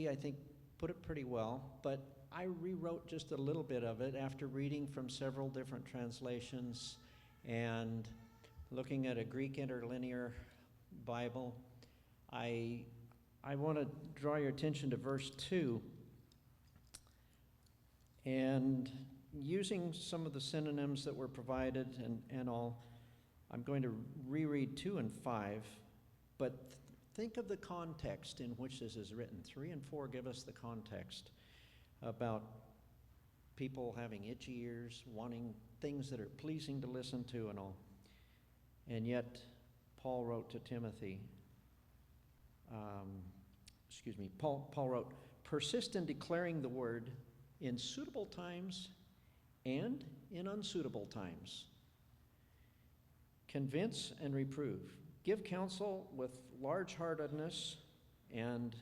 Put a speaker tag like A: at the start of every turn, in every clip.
A: I think, put it pretty well, but I rewrote just a little bit of it after reading from several different translations and looking at a Greek interlinear Bible. I want to draw your attention to verse 2, and using some of the synonyms that were provided and all, I'm going to reread 2 and 5, but think of the context in which this is written. 3 and 4 give us the context about people having itchy ears, wanting things that are pleasing to listen to and all. And yet, Paul wrote to Timothy, Paul wrote, persist in declaring the word in suitable times and in unsuitable times. Convince and reprove. Give counsel with large-heartedness and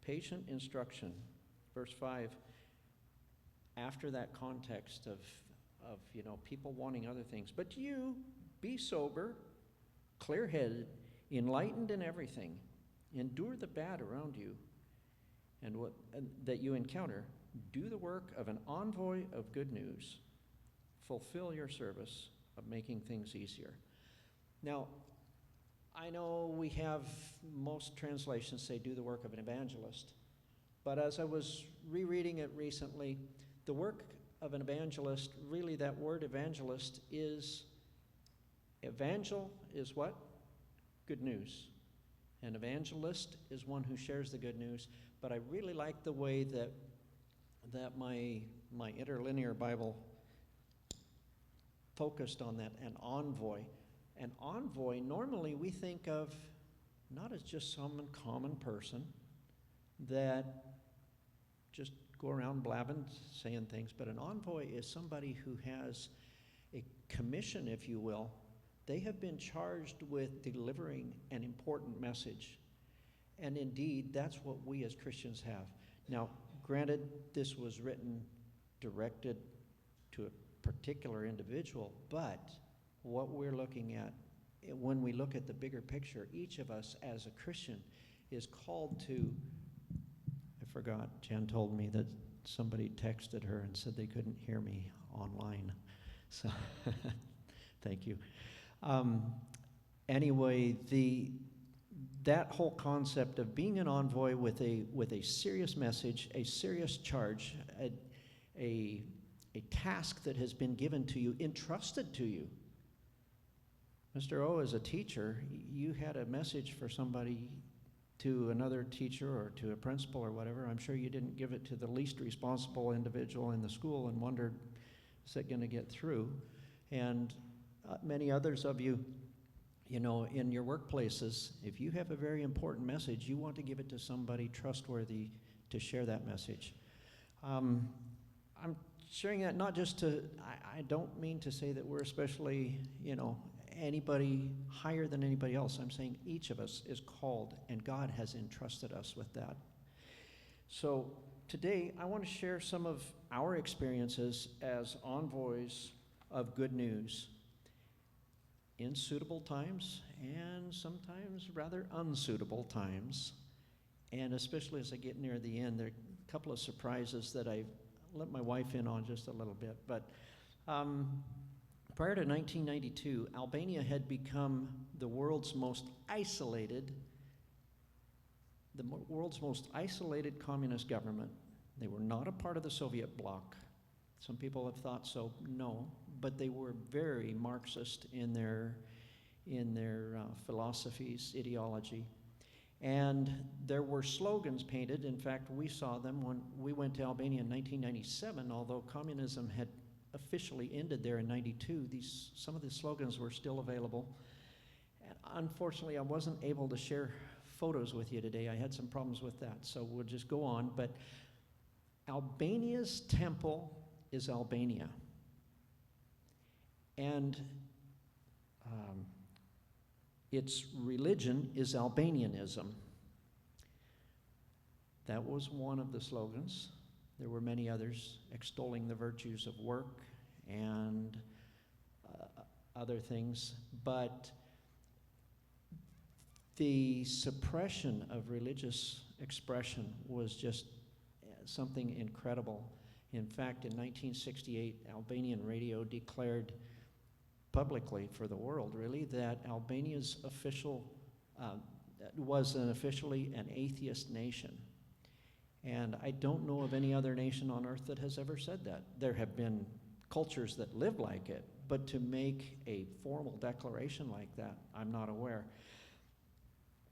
A: patient instruction. Verse 5, after that context of people wanting other things. But you, be sober, clear-headed, enlightened in everything. Endure the bad around you and what that you encounter. Do the work of an envoy of good news. Fulfill your service of making things easier. Now, I know we have, most translations say do the work of an evangelist, but as I was rereading it recently, the work of an evangelist, really that word evangelist is, evangel is what? Good news. An evangelist is one who shares the good news, but I really like the way that my interlinear Bible focused on that, an envoy. An envoy, normally we think of not as just some common person that just go around blabbing, saying things, but an envoy is somebody who has a commission, if you will. They have been charged with delivering an important message. And indeed, that's what we as Christians have. Now, granted, this was written, directed to a particular individual, but what we're looking at, when we look at the bigger picture, each of us as a Christian is called to, I forgot, Jen told me that somebody texted her and said they couldn't hear me online. So, thank you. Anyway, that whole concept of being an envoy with a serious message, a serious charge, a task that has been given to you, entrusted to you. Mr. O, as a teacher, you had a message for somebody, to another teacher or to a principal or whatever. I'm sure you didn't give it to the least responsible individual in the school and wondered, is it going to get through? And many others of you, in your workplaces, if you have a very important message, you want to give it to somebody trustworthy to share that message. I'm sharing that not just to, I don't mean to say that we're especially, anybody higher than anybody else. I'm saying each of us is called, and God has entrusted us with that. So today, I want to share some of our experiences as envoys of good news in suitable times and sometimes rather unsuitable times. And especially as I get near the end, there are a couple of surprises that I let my wife in on just a little bit. But prior to 1992, Albania had become the world's most isolated communist government. They were not a part of the Soviet bloc. Some people have thought so, no, but they were very Marxist in their philosophies, ideology. And there were slogans painted. In fact, we saw them when we went to Albania in 1997, although communism had officially ended there in 92. Some of the slogans were still available. And unfortunately, I wasn't able to share photos with you today. I had some problems with that, so we'll just go on. But Albania's temple is Albania. And its religion is Albanianism. That was one of the slogans. There were many others extolling the virtues of work and other things. But The suppression of religious expression was just something incredible. In fact, in 1968, Albanian radio declared publicly for the world, really, that Albania's was officially an atheist nation. And I don't know of any other nation on earth that has ever said that. There have been cultures that live like it, but to make a formal declaration like that, I'm not aware.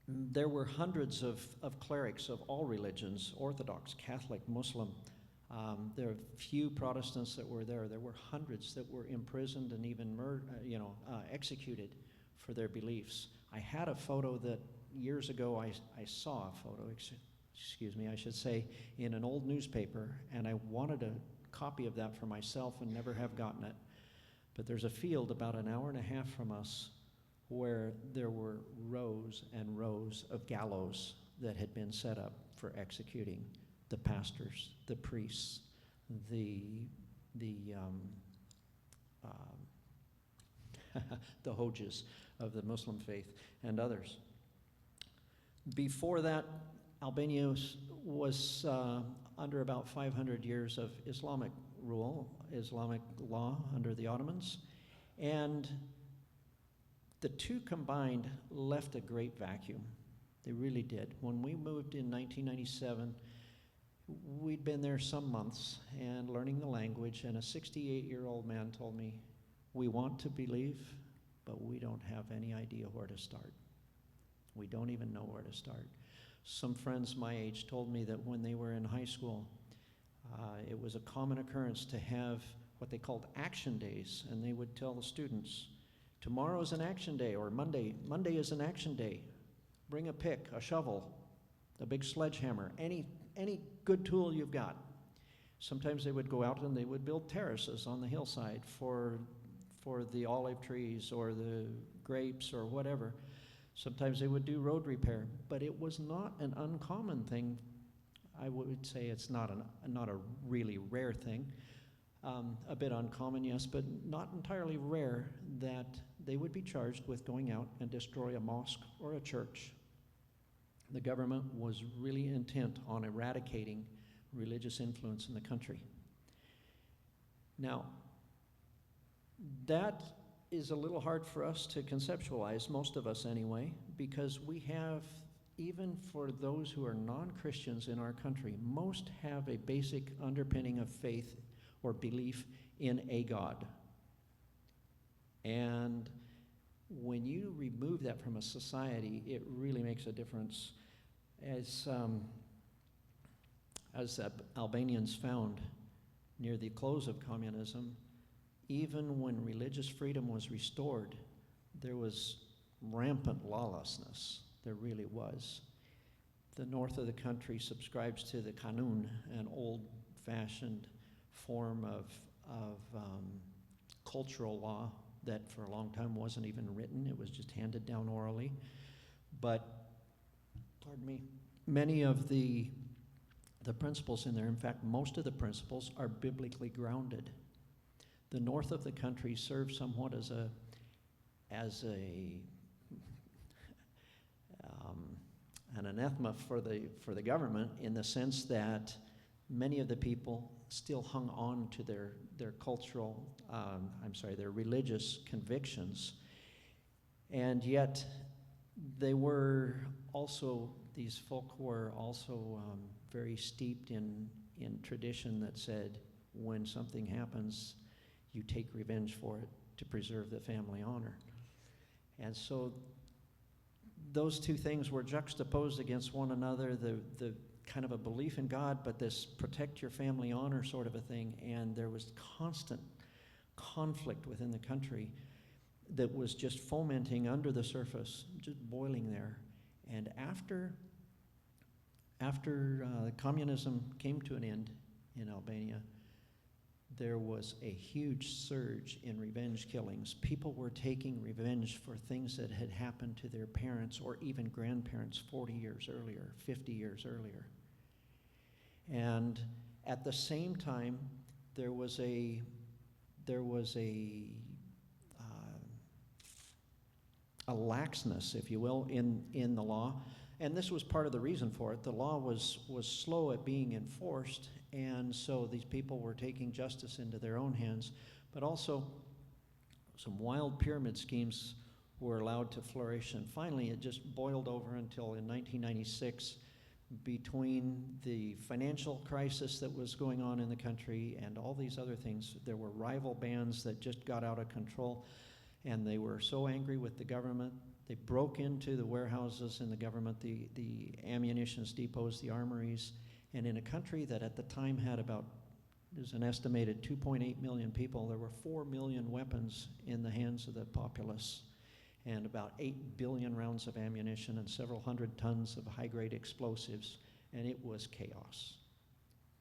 A: There were hundreds of clerics of all religions, Orthodox, Catholic, Muslim. There are few Protestants that were there. There were hundreds that were imprisoned and even executed for their beliefs. I had a photo that years ago I saw a photo, excuse me, I should say, in an old newspaper, and I wanted a copy of that for myself and never have gotten it. But there's a field about an hour and a half from us where there were rows and rows of gallows that had been set up for executing the pastors, the priests, the Hojas of the Muslim faith, and others. Before that, Albania was under about 500 years of Islamic rule, Islamic law under the Ottomans, and the two combined left a great vacuum. They really did. When we moved in 1997, we'd been there some months and learning the language, and a 68-year-old man told me, "We want to believe, but we don't have any idea where to start. We don't even know where to start." Some friends my age told me that when they were in high school, it was a common occurrence to have what they called action days, and they would tell the students, "Tomorrow's an action day," or Monday is an action day. Bring a pick, a shovel, a big sledgehammer, any good tool you've got. Sometimes they would go out and they would build terraces on the hillside for the olive trees or the grapes or whatever. Sometimes they would do road repair, but it was not an uncommon thing. I would say it's not a really rare thing. A bit uncommon, yes, but not entirely rare that they would be charged with going out and destroy a mosque or a church. The government was really intent on eradicating religious influence in the country. Now, that is a little hard for us to conceptualize, most of us anyway, because we have, even for those who are non-Christians in our country, most have a basic underpinning of faith or belief in a God. And when you remove that from a society, it really makes a difference. As Albanians found near the close of communism, even when religious freedom was restored, there was rampant lawlessness. There really was. The north of the country subscribes to the kanun, an old-fashioned form of cultural law that for a long time wasn't even written. It was just handed down orally. But, pardon me, many of the principles in there, in fact, most of the principles are biblically grounded. The north of the country serves somewhat as an anathema for the government, in the sense that many of the people still hung on to their cultural, their religious convictions, and yet these folk were also very steeped in tradition that said, when something happens, you take revenge for it to preserve the family honor. And so those two things were juxtaposed against one another, the kind of a belief in God, but this protect your family honor sort of a thing, and there was constant conflict within the country that was just fomenting under the surface, just boiling there. And after communism came to an end in Albania, there was a huge surge in revenge killings. People were taking revenge for things that had happened to their parents or even grandparents 40 years earlier, 50 years earlier. And at the same time, there was a a laxness, if you will, in the law. And this was part of the reason for it. The law was slow at being enforced, and so these people were taking justice into their own hands. But also, some wild pyramid schemes were allowed to flourish, and finally it just boiled over until in 1996, between the financial crisis that was going on in the country and all these other things, there were rival bands that just got out of control, and they were so angry with the government. They broke into the warehouses in the government, the ammunition depots, the armories, and in a country that at the time had about, there's an estimated 2.8 million people, there were 4 million weapons in the hands of the populace, and about 8 billion rounds of ammunition and several hundred tons of high-grade explosives, and it was chaos.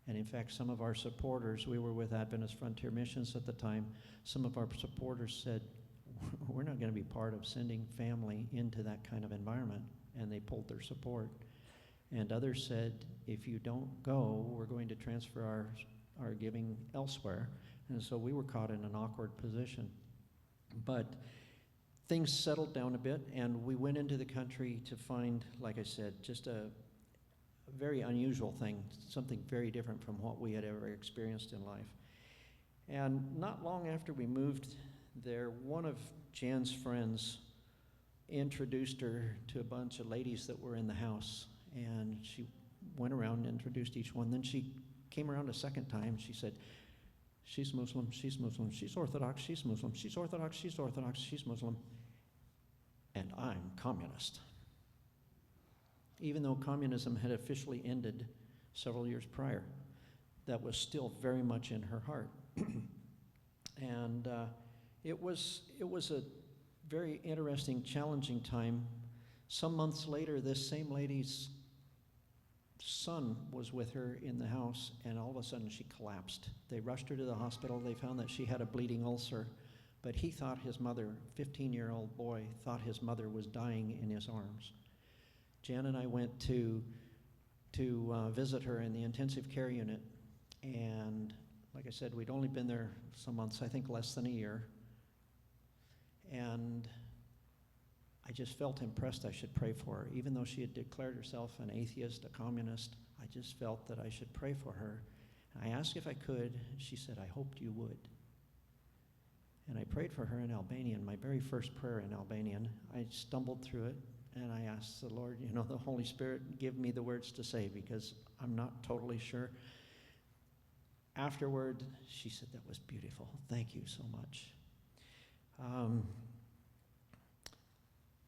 A: And in fact, some of our supporters, we were with Adventist Frontier Missions at the time, some of our supporters said, we're not going to be part of sending family into that kind of environment, and they pulled their support. And others said, if you don't go, we're going to transfer our giving elsewhere. And so we were caught in an awkward position. But things settled down a bit, and we went into the country to find, like I said, just a very unusual thing, something very different from what we had ever experienced in life. And not long after we moved there, one of Jan's friends introduced her to a bunch of ladies that were in the house, and she went around and introduced each one. Then she came around a second time. She said, she's Muslim, she's Muslim, she's Orthodox, she's Muslim, she's Orthodox, she's Orthodox, she's Muslim, and I'm communist. Even though communism had officially ended several years prior, that was still very much in her heart. And it was a very interesting, challenging time. Some months later, this same lady's son was with her in the house, and all of a sudden she collapsed. They rushed her to the hospital. They found that she had a bleeding ulcer, but he thought his mother, 15-year-old boy, thought his mother was dying in his arms. Jan and I went to visit her in the intensive care unit, and like I said, we'd only been there some months, I think less than a year, and I just felt impressed I should pray for her. Even though she had declared herself an atheist, a communist, I just felt that I should pray for her. I asked if I could. She said, I hoped you would. And I prayed for her in Albanian, my very first prayer in Albanian. I stumbled through it, and I asked the Lord, the Holy Spirit, give me the words to say, because I'm not totally sure. Afterward, she said, that was beautiful. Thank you so much.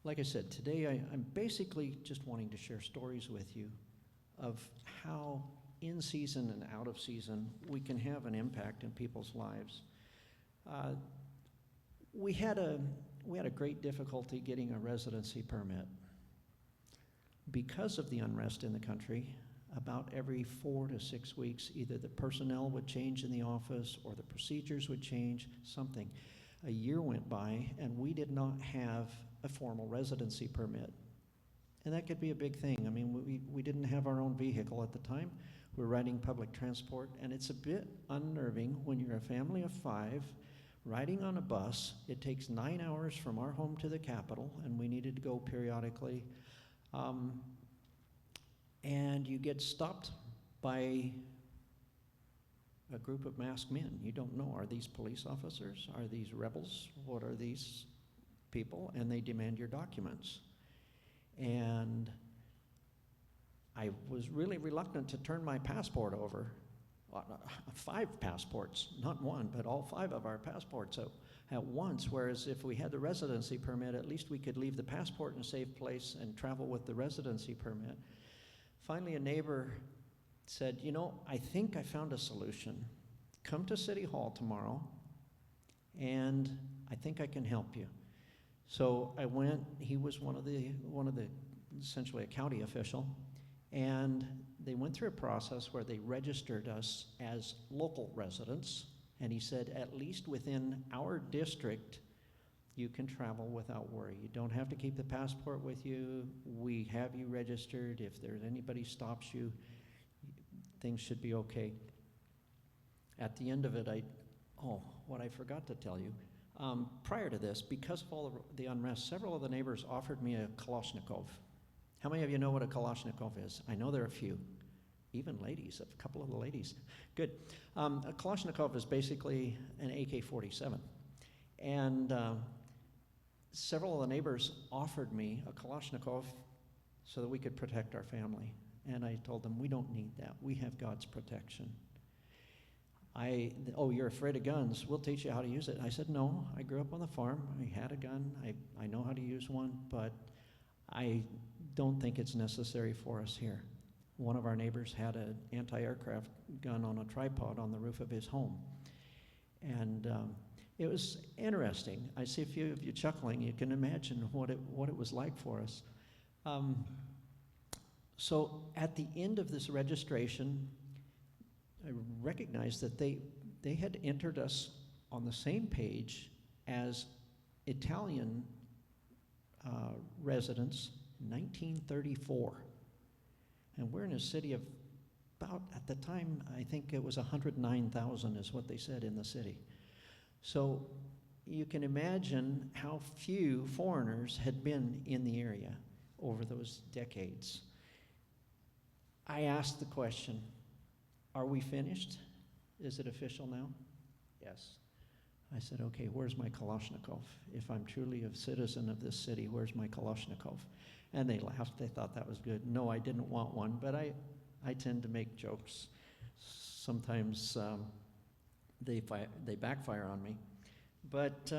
A: Like I said, today I'm basically just wanting to share stories with you of how in season and out of season we can have an impact in people's lives. We had a great difficulty getting a residency permit. Because of the unrest in the country, about every 4 to 6 weeks, either the personnel would change in the office or the procedures would change, something. A year went by and we did not have a formal residency permit. And that could be a big thing. I mean, we didn't have our own vehicle at the time. We were riding public transport, and it's a bit unnerving when you're a family of 5 riding on a bus. It takes 9 hours from our home to the Capitol, and we needed to go periodically. And you get stopped by a group of masked men. You don't know, are these police officers? Are these rebels? What are these people? And they demand your documents. And I was really reluctant to turn my passport over. 5 passports, not one, but all 5 of our passports at once, whereas if we had the residency permit, at least we could leave the passport in a safe place and travel with the residency permit. Finally, a neighbor said, I think I found a solution. Come to City Hall tomorrow, and I think I can help you. So I went. He was one of the essentially a county official, and they went through a process where they registered us as local residents, and he said, at least within our district, you can travel without worry. You don't have to keep the passport with you. We have you registered. If there's anybody stops you, things should be okay. At the end of it, what I forgot to tell you, Prior to this, because of all the unrest, several of the neighbors offered me a Kalashnikov. How many of you know what a Kalashnikov is? I know there are a few, even ladies, a couple of the ladies. Good. A Kalashnikov is basically an AK-47. And several of the neighbors offered me a Kalashnikov so that we could protect our family. And I told them, we don't need that. We have God's protection. Oh, you're afraid of guns. We'll teach you how to use it. I said, no, I grew up on the farm. I had a gun. I know how to use one, but I don't think it's necessary for us here. One of our neighbors had an anti-aircraft gun on a tripod on the roof of his home. And it was interesting. I see a few of you chuckling. You can imagine what it was like for us. So at the end of this registration, I recognized that they had entered us on the same page as Italian residents in 1934. And we're in a city of about, at the time, I think it was 109,000 is what they said in the city. So you can imagine how few foreigners had been in the area over those decades. I asked the question, are we finished? Is it official now? Yes. I said, okay, where's my Kalashnikov? If I'm truly a citizen of this city, where's my Kalashnikov? And they laughed. They thought that was good. No, I didn't want one, but I tend to make jokes. Sometimes they backfire on me. But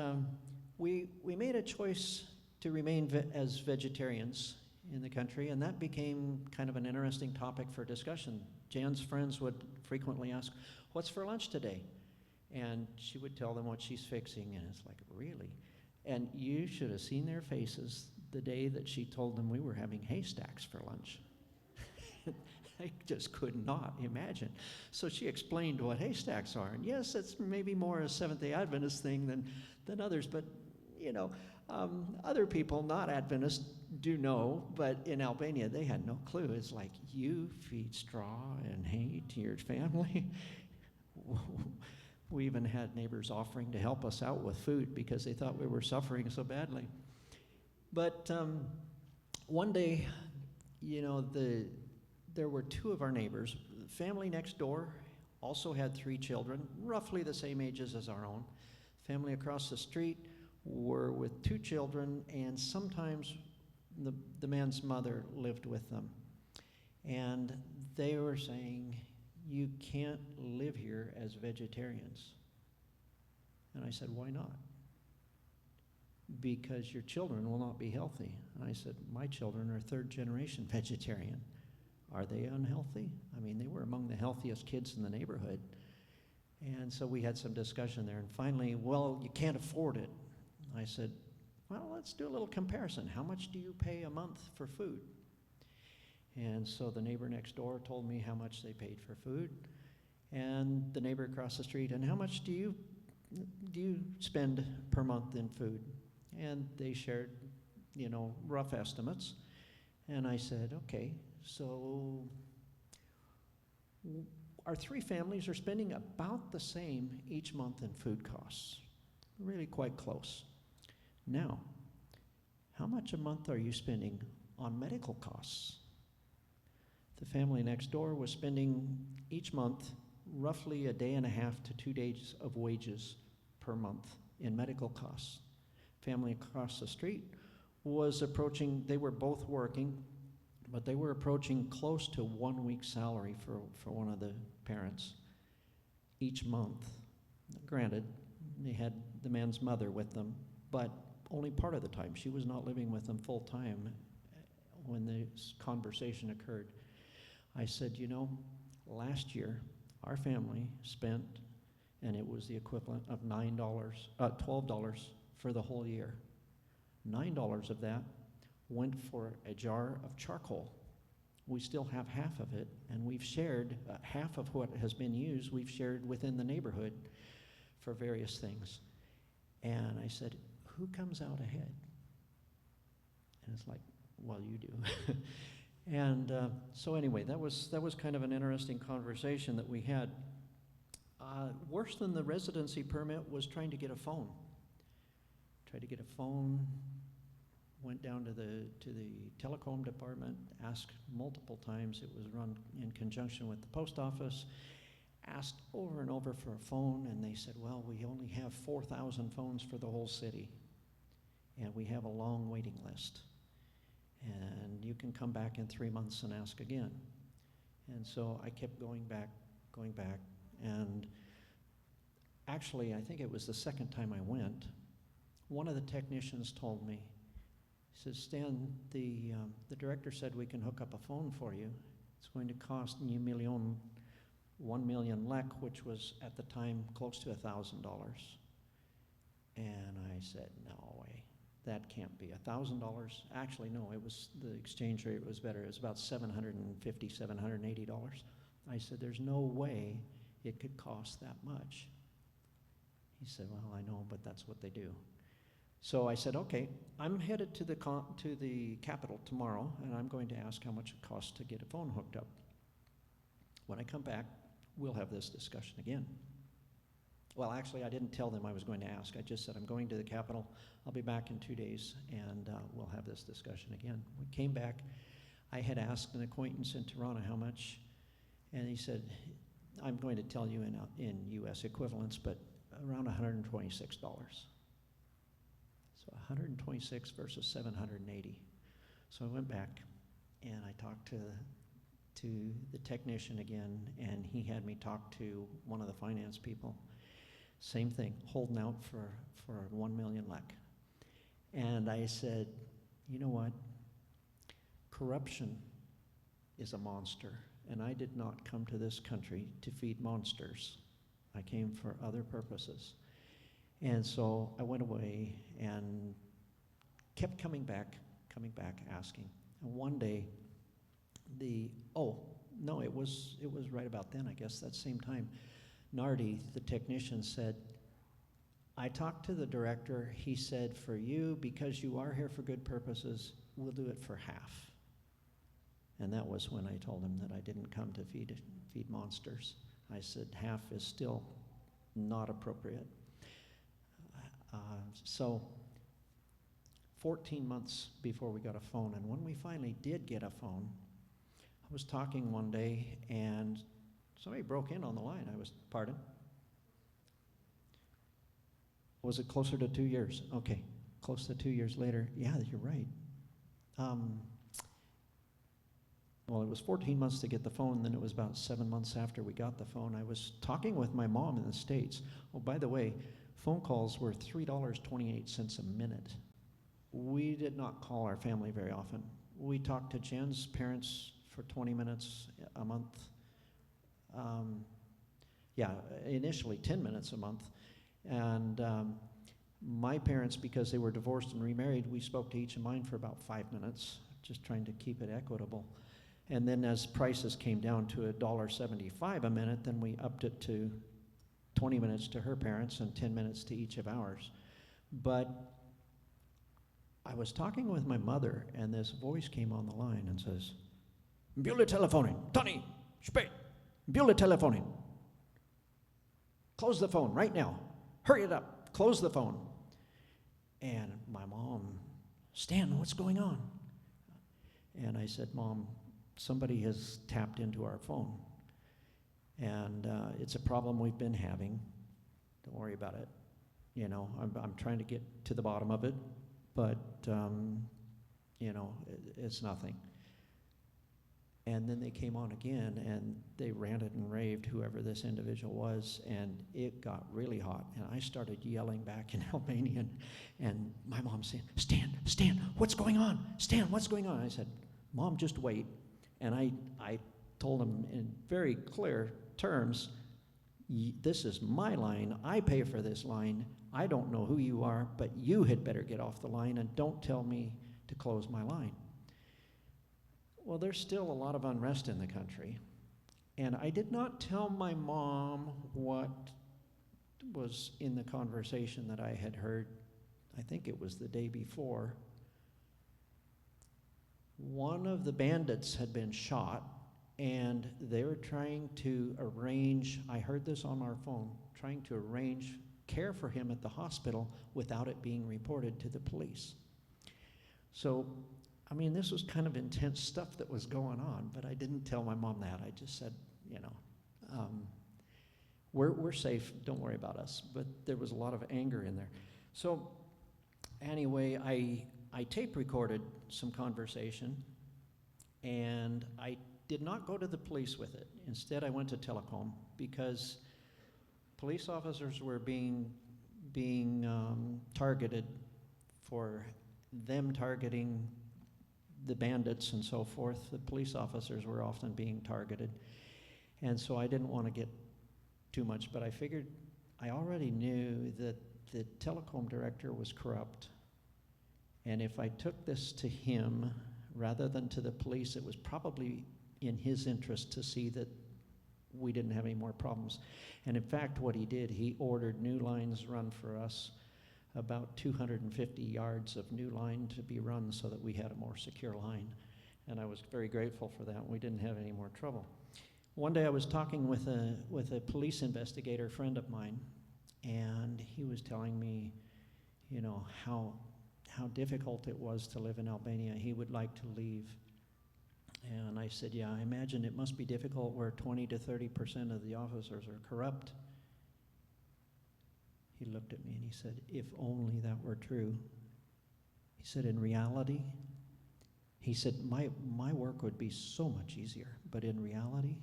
A: we made a choice to remain as vegetarians in the country, and that became kind of an interesting topic for discussion. Jan's friends would frequently ask, what's for lunch today? And she would tell them what she's fixing, and it's like, really? And you should have seen their faces the day that she told them we were having haystacks for lunch. I just could not imagine. So she explained what haystacks are. And yes, it's maybe more a Seventh-day Adventist thing than others, but you know, other people, not Adventists, do know, but in Albania, they had no clue. It's like, you feed straw and hay to your family? We even had neighbors offering to help us out with food because they thought we were suffering so badly. But one day, you know, there were two of our neighbors. The family next door also had 3 children, roughly the same ages as our own. Family across the street were with 2 children, and sometimes the man's mother lived with them. And they were saying, you can't live here as vegetarians. And I said, why not? Because your children will not be healthy. And I said, my children are 3rd generation vegetarian. Are they unhealthy? I mean, they were among the healthiest kids in the neighborhood. And so we had some discussion there. And finally, well, you can't afford it. I said, well, let's do a little comparison. How much do you pay a month for food? And so the neighbor next door told me how much they paid for food. And the neighbor across the street, and how much do you spend per month in food? And they shared, you know, rough estimates. And I said, okay, so our 3 families are spending about the same each month in food costs. Really quite close. Now, how much a month are you spending on medical costs? The family next door was spending each month roughly a day and a half to 2 days of wages per month in medical costs. Family across the street was approaching, they were both working, but they were approaching close to 1 week's salary for one of the parents each month. Granted, they had the man's mother with them, but only part of the time. She was not living with them full time when this conversation occurred. I said, you know, last year our family spent, and it was the equivalent of $12 for the whole year. $9 of that went for a jar of charcoal. We still have half of it, and we've shared half of what has been used, we've shared within the neighborhood for various things. And I said, who comes out ahead? And it's like, well, you do. And so anyway, that was kind of an interesting conversation that we had. Worse than the residency permit was trying to get a phone. tried to get a phone, went down to the telecom department, asked multiple times. It was run in conjunction with the post office. Asked over and over for a phone, and they said, well, we only have 4,000 phones for the whole city, and we have a long waiting list. And you can come back in 3 months and ask again. And so I kept going back, and actually, I think it was the second time I went, one of the technicians told me, he says, Stan, the director said we can hook up a phone for you. It's going to cost you 1 million lek, which was at the time close to $1,000. And I said, no way, that can't be. $1,000? Actually, no, it was, the exchange rate was better. It was about $750, $780. I said, there's no way it could cost that much. He said, well, I know, but that's what they do. So I said, okay, I'm headed to the Capitol tomorrow, and I'm going to ask how much it costs to get a phone hooked up. When I come back, we'll have this discussion again. Well, actually, I didn't tell them I was going to ask. I just said, I'm going to the Capitol. I'll be back in 2 days, and we'll have this discussion again. We came back. I had asked an acquaintance in Toronto how much, and he said, I'm going to tell you in U.S. equivalents, but around $126. So 126 versus 780. So I went back, and I talked to the technician again, and he had me talk to one of the finance people. Same thing, holding out for 1 million lek. And I said, you know what? Corruption is a monster, and I did not come to this country to feed monsters. I came for other purposes. And so I went away and kept coming back, asking. And one day, it was right about then, I guess, that same time. Nardi, the technician, said, I talked to the director. He said, for you, because you are here for good purposes, we'll do it for half. And that was when I told him that I didn't come to feed monsters. I said, half is still not appropriate. So 14 months before we got a phone, and when we finally did get a phone, I was talking one day, and somebody broke in on the line. Pardon? Was it closer to 2 years? Okay, close to 2 years later. Yeah, you're right. Well, it was 14 months to get the phone, then it was about 7 months after we got the phone. I was talking with my mom in the States. Oh, by the way, phone calls were $3.28 a minute. We did not call our family very often. We talked to Jen's parents for 20 minutes a month. Initially 10 minutes a month. And my parents, because they were divorced and remarried, we spoke to each of mine for about 5 minutes, just trying to keep it equitable. And then as prices came down to $1.75 a minute, then we upped it to 20 minutes to her parents and 10 minutes to each of ours. But I was talking with my mother, and this voice came on the line and says, Bjule telefonin, Tony, spät, Bjule telefonin. Close the phone right now. Hurry it up, close the phone. And my mom, Stan, what's going on? And I said, Mom, somebody has tapped into our phone. And it's a problem we've been having. Don't worry about it. You know, I'm trying to get to the bottom of it, but, it's nothing. And then they came on again, and they ranted and raved, whoever this individual was, and it got really hot. And I started yelling back in Albanian, and my mom saying, Stan, what's going on? Stan, what's going on? I said, Mom, just wait. And I told him in very clear terms, this is my line. I pay for this line. I don't know who you are, but you had better get off the line and don't tell me to close my line. Well, there's still a lot of unrest in the country, and I did not tell my mom what was in the conversation that I had heard. I think it was the day before. One of the bandits had been shot, and they were trying to arrange, I heard this on our phone, trying to arrange care for him at the hospital without it being reported to the police. So, I mean, this was kind of intense stuff that was going on, but I didn't tell my mom that. I just said, you know, we're safe, don't worry about us. But there was a lot of anger in there. So anyway, I tape recorded some conversation, and I did not go to the police with it. Instead, I went to Telecom, because police officers were being targeted for them targeting the bandits and so forth. The police officers were often being targeted. And so I didn't want to get too much, but I figured I already knew that the telecom director was corrupt. And if I took this to him rather than to the police, it was probably in his interest to see that we didn't have any more problems. And in fact, what he did, he ordered new lines run for us, about 250 yards of new line to be run so that we had a more secure line. And I was very grateful for that. We didn't have any more trouble. One day I was talking with a police investigator friend of mine, and he was telling me, you know, how difficult it was to live in Albania. He would like to leave. And I said, yeah, I imagine it must be difficult where 20 to 30% of the officers are corrupt. He looked at me and he said, if only that were true. He said, in reality, he said, my work would be so much easier, but in reality,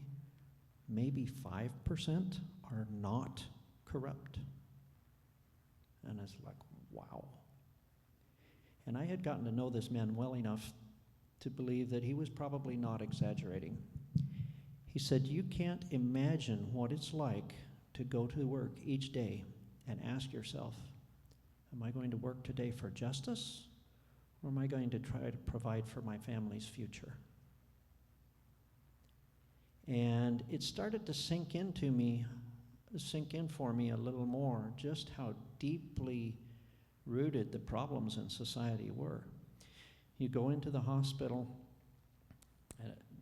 A: maybe 5% are not corrupt. And it's like, wow. And I had gotten to know this man well enough to believe that he was probably not exaggerating. He said, you can't imagine what it's like to go to work each day and ask yourself, am I going to work today for justice, or am I going to try to provide for my family's future? And it started to sink in for me a little more, just how deeply rooted the problems in society were. You go into the hospital,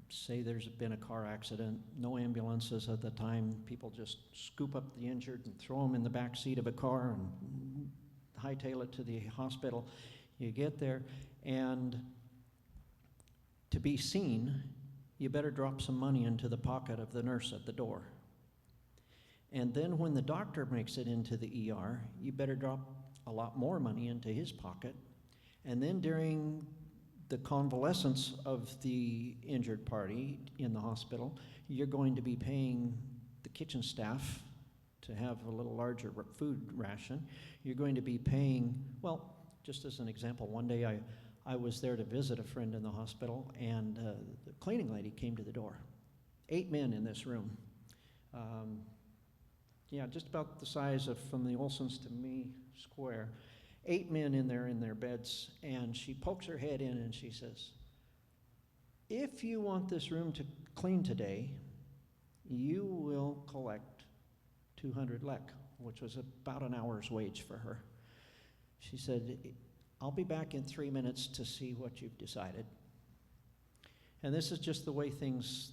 A: say there's been a car accident, no ambulances at the time, people just scoop up the injured and throw them in the back seat of a car and hightail it to the hospital. You get there, and to be seen, you better drop some money into the pocket of the nurse at the door. And then when the doctor makes it into the ER, you better drop a lot more money into his pocket. And then during the convalescence of the injured party in the hospital, you're going to be paying the kitchen staff to have a little larger food ration. You're going to be paying, well, just as an example, one day I was there to visit a friend in the hospital, and the cleaning lady came to the door. 8 men in this room. Yeah, just about the size of from the Olsons to me square. 8 men in there in their beds, and she pokes her head in and she says, if you want this room to clean today, you will collect 200 lek, which was about an hour's wage for her. She said, I'll be back in 3 minutes to see what you've decided. And this is just the way things,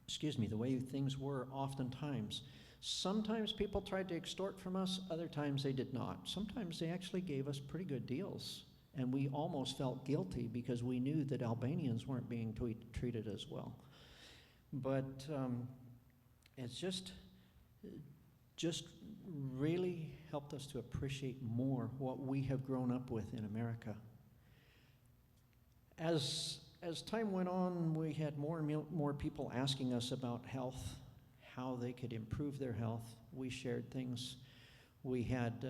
A: excuse me, the way things were oftentimes. Sometimes people tried to extort from us, other times they did not. Sometimes they actually gave us pretty good deals, and we almost felt guilty because we knew that Albanians weren't being treated as well. But it's just really helped us to appreciate more what we have grown up with in America. As time went on, we had more and more people asking us about health, how they could improve their health. We shared things. We had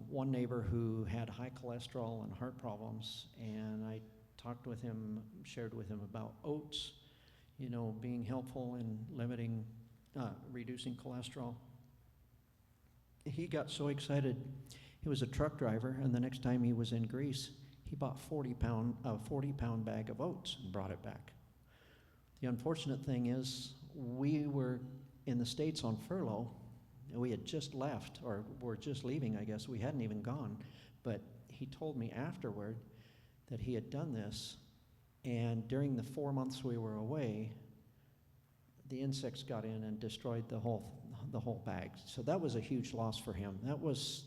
A: one neighbor who had high cholesterol and heart problems, and I talked with him, shared with him about oats, you know, being helpful in reducing cholesterol. He got so excited. He was a truck driver, and the next time he was in Greece, he bought a 40-pound bag of oats and brought it back. The unfortunate thing is, we were in the States on furlough, and we had just left, or were just leaving, I guess. We hadn't even gone. But he told me afterward that he had done this, and during the 4 months we were away, the insects got in and destroyed the the whole bag. So that was a huge loss for him. That was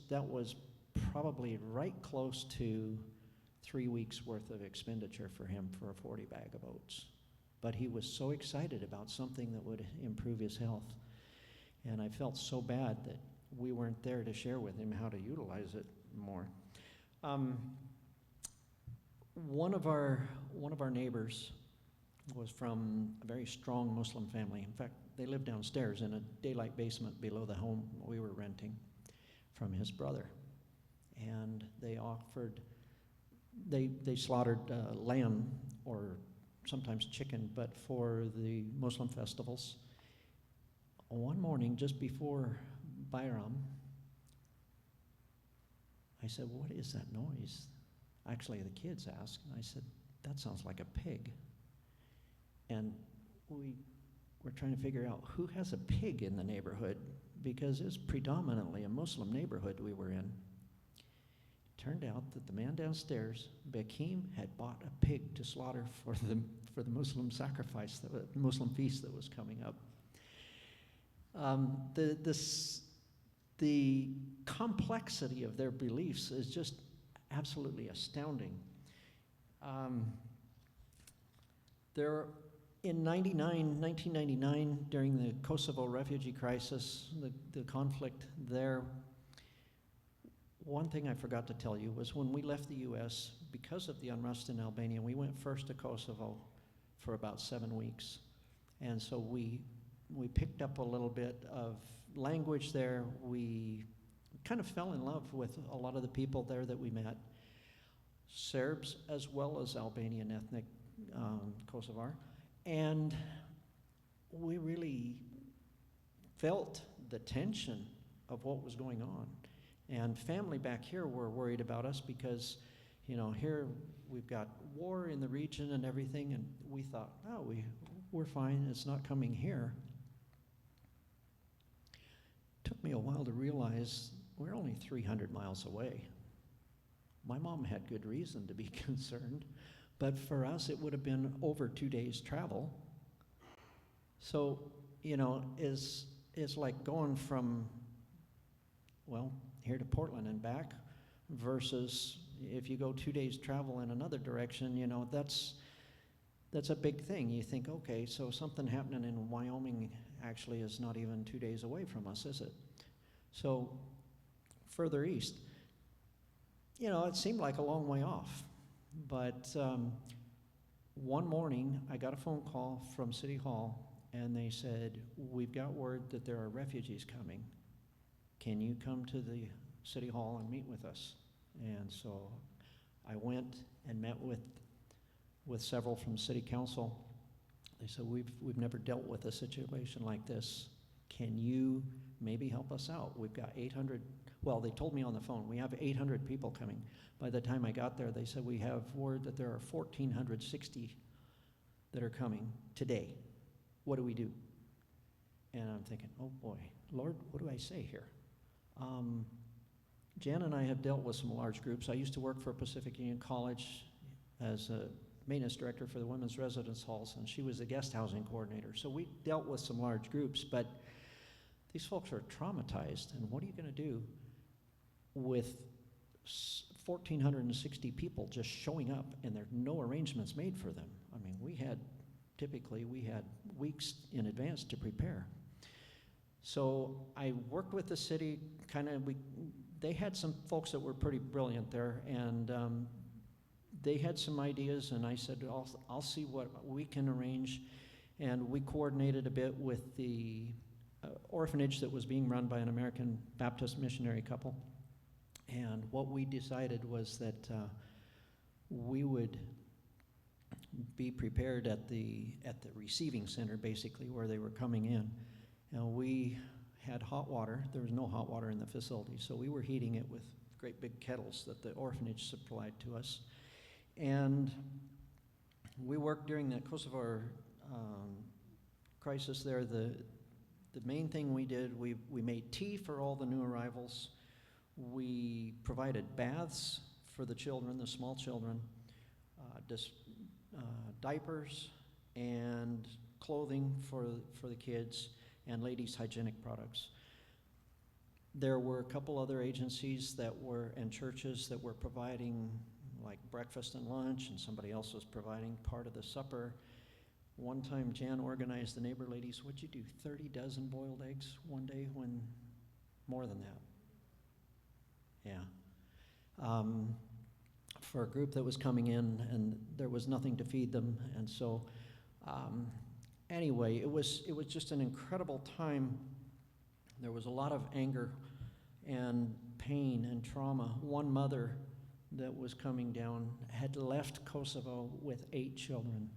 A: probably right close to 3 weeks worth of expenditure for him for a 40 bag of oats. But he was so excited about something that would improve his health. And I felt so bad that we weren't there to share with him how to utilize it more. One of our neighbors was from a very strong Muslim family. In fact, they lived downstairs in a daylight basement below the home we were renting from his brother. And they slaughtered lamb or sometimes chicken, but for the Muslim festivals. One morning, just before Bayram, I said, "What is that noise?" Actually, the kids asked, and I said, "That sounds like a pig." And we were trying to figure out who has a pig in the neighborhood, because it's predominantly a Muslim neighborhood we were in. Turned out that the man downstairs, Bekim, had bought a pig to slaughter for the Muslim sacrifice, the Muslim feast that was coming up. The complexity of their beliefs is just absolutely astounding. In 1999, during the Kosovo refugee crisis, the conflict there, one thing I forgot to tell you was when we left the U.S., because of the unrest in Albania, we went first to Kosovo for about 7 weeks. And so we picked up a little bit of language there. We kind of fell in love with a lot of the people there that we met, Serbs as well as Albanian ethnic Kosovar. And we really felt the tension of what was going on. And family back here were worried about us because, here we've got war in the region and everything, and we thought, oh, we're fine, it's not coming here. It took me a while to realize we're only 300 miles away. My mom had good reason to be concerned, but for us it would have been over 2 days travel. So, it's like going from, here to Portland and back versus if you go 2 days travel in another direction, that's a big thing. You think, okay, so something happening in Wyoming actually is not even 2 days away from us, is it? So further east, it seemed like a long way off. But one morning I got a phone call from City Hall and they said, "We've got word that there are refugees coming. Can you come to the City Hall and meet with us?" And so I went and met with several from City Council. They said, we've never dealt with a situation like this. Can you maybe help us out? We've got 800, they told me on the phone, we have 800 people coming. By the time I got there, they said, we have word that there are 1,460 that are coming today. What do we do? And I'm thinking, oh boy, Lord, what do I say here? Jan and I have dealt with some large groups. I used to work for Pacific Union College as a maintenance director for the women's residence halls, and she was the guest housing coordinator. So we dealt with some large groups, but these folks are traumatized, and what are you going to do with 1,460 people just showing up and there are no arrangements made for them? I mean, we had weeks in advance to prepare. So I worked with the city, they had some folks that were pretty brilliant there, and they had some ideas, and I said, I'll see what we can arrange. And we coordinated a bit with the orphanage that was being run by an American Baptist missionary couple. And what we decided was that we would be prepared at the receiving center, basically, where they were coming in. And we had hot water. There was no hot water in the facility, so we were heating it with great big kettles that the orphanage supplied to us. And we worked during the Kosovo crisis there. The main thing we did, we made tea for all the new arrivals. We provided baths for the children, the small children, diapers and clothing for the kids, and ladies' hygienic products. There were a couple other agencies and churches that were providing like breakfast and lunch, and somebody else was providing part of the supper. One time Jan organized the neighbor ladies, what'd you do, 30 dozen boiled eggs one day, when more than that? Yeah. For a group that was coming in, and there was nothing to feed them, and so anyway, it was just an incredible time. There was a lot of anger and pain and trauma. One mother that was coming down had left Kosovo with 8 children.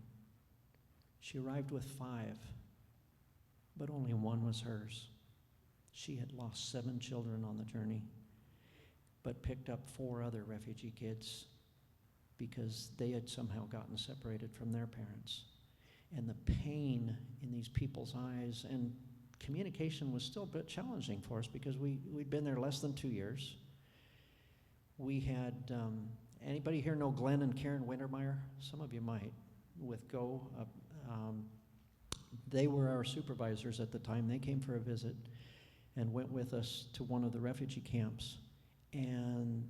A: She arrived with 5, but only 1 was hers. She had lost 7 children on the journey, but picked up 4 other refugee kids because they had somehow gotten separated from their parents. And the pain in these people's eyes, and communication was still a bit challenging for us because we'd been there less than 2 years. We had, anybody here know Glenn and Karen Wintermeyer? Some of you might, with GO. They were our supervisors at the time. They came for a visit and went with us to one of the refugee camps. And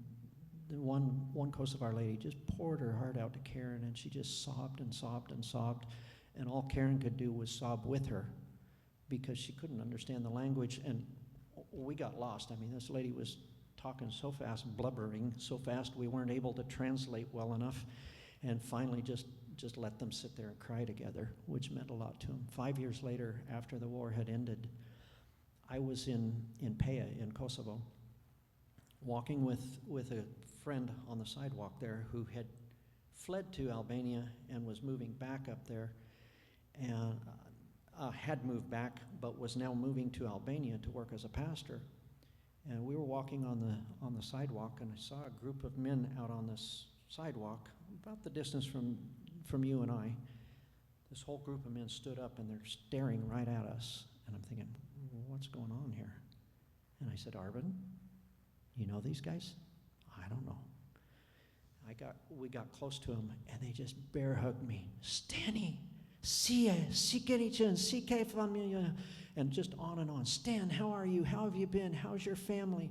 A: the one Kosovar lady just poured her heart out to Karen, and she just sobbed and sobbed and sobbed. And all Karen could do was sob with her because she couldn't understand the language, and we got lost. I mean, this lady was talking so fast, blubbering so fast, we weren't able to translate well enough, and finally just let them sit there and cry together, which meant a lot to them. 5 years later, after the war had ended, I was in Peja in Kosovo, walking with a friend on the sidewalk there who had fled to Albania and was moving back up there, and had moved back but was now moving to Albania to work as a pastor. And we were walking on the sidewalk, and I saw a group of men out on this sidewalk about the distance from you and I. This whole group of men stood up, and they're staring right at us, and I'm thinking, what's going on here? And I said, Arvin, you know these guys? I don't know. We got close to them, and they just bear hugged me. Stani, and just on and on. Stan, how are you? How have you been? How's your family?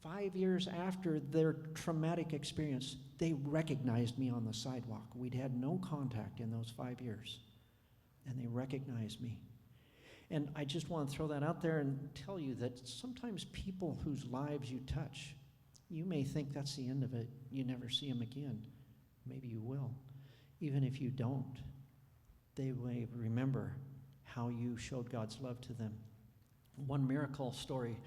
A: 5 years after their traumatic experience, they recognized me on the sidewalk. We'd had no contact in those 5 years, and they recognized me. And I just want to throw that out there and tell you that sometimes people whose lives you touch, you may think that's the end of it. You never see them again. Maybe you will. Even if you don't, they may remember how you showed God's love to them. One miracle story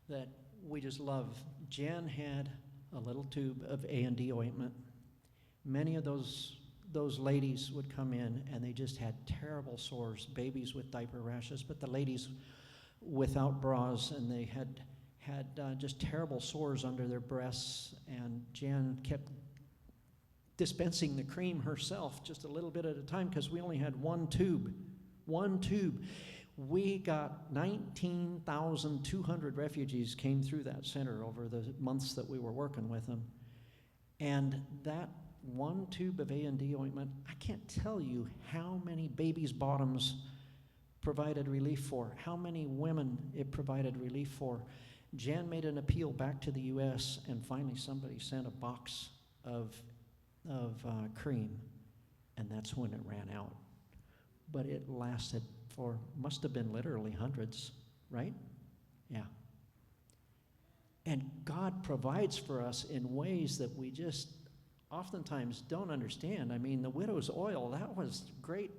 A: that we just love. Jan had a little tube of A&D ointment. Many of those ladies would come in, and they just had terrible sores, babies with diaper rashes, but the ladies without bras, and they had just terrible sores under their breasts, and Jan kept dispensing the cream herself just a little bit at a time because we only had one tube. We got 19,200 refugees came through that center over the months that we were working with them. And that one tube of A&D ointment, I can't tell you how many babies' bottoms provided relief for, how many women it provided relief for. Jan made an appeal back to the U.S., and finally somebody sent a box of cream, and that's when it ran out. But it lasted for, must have been literally hundreds, right? Yeah. And God provides for us in ways that we just oftentimes don't understand. I mean, the widow's oil, that was great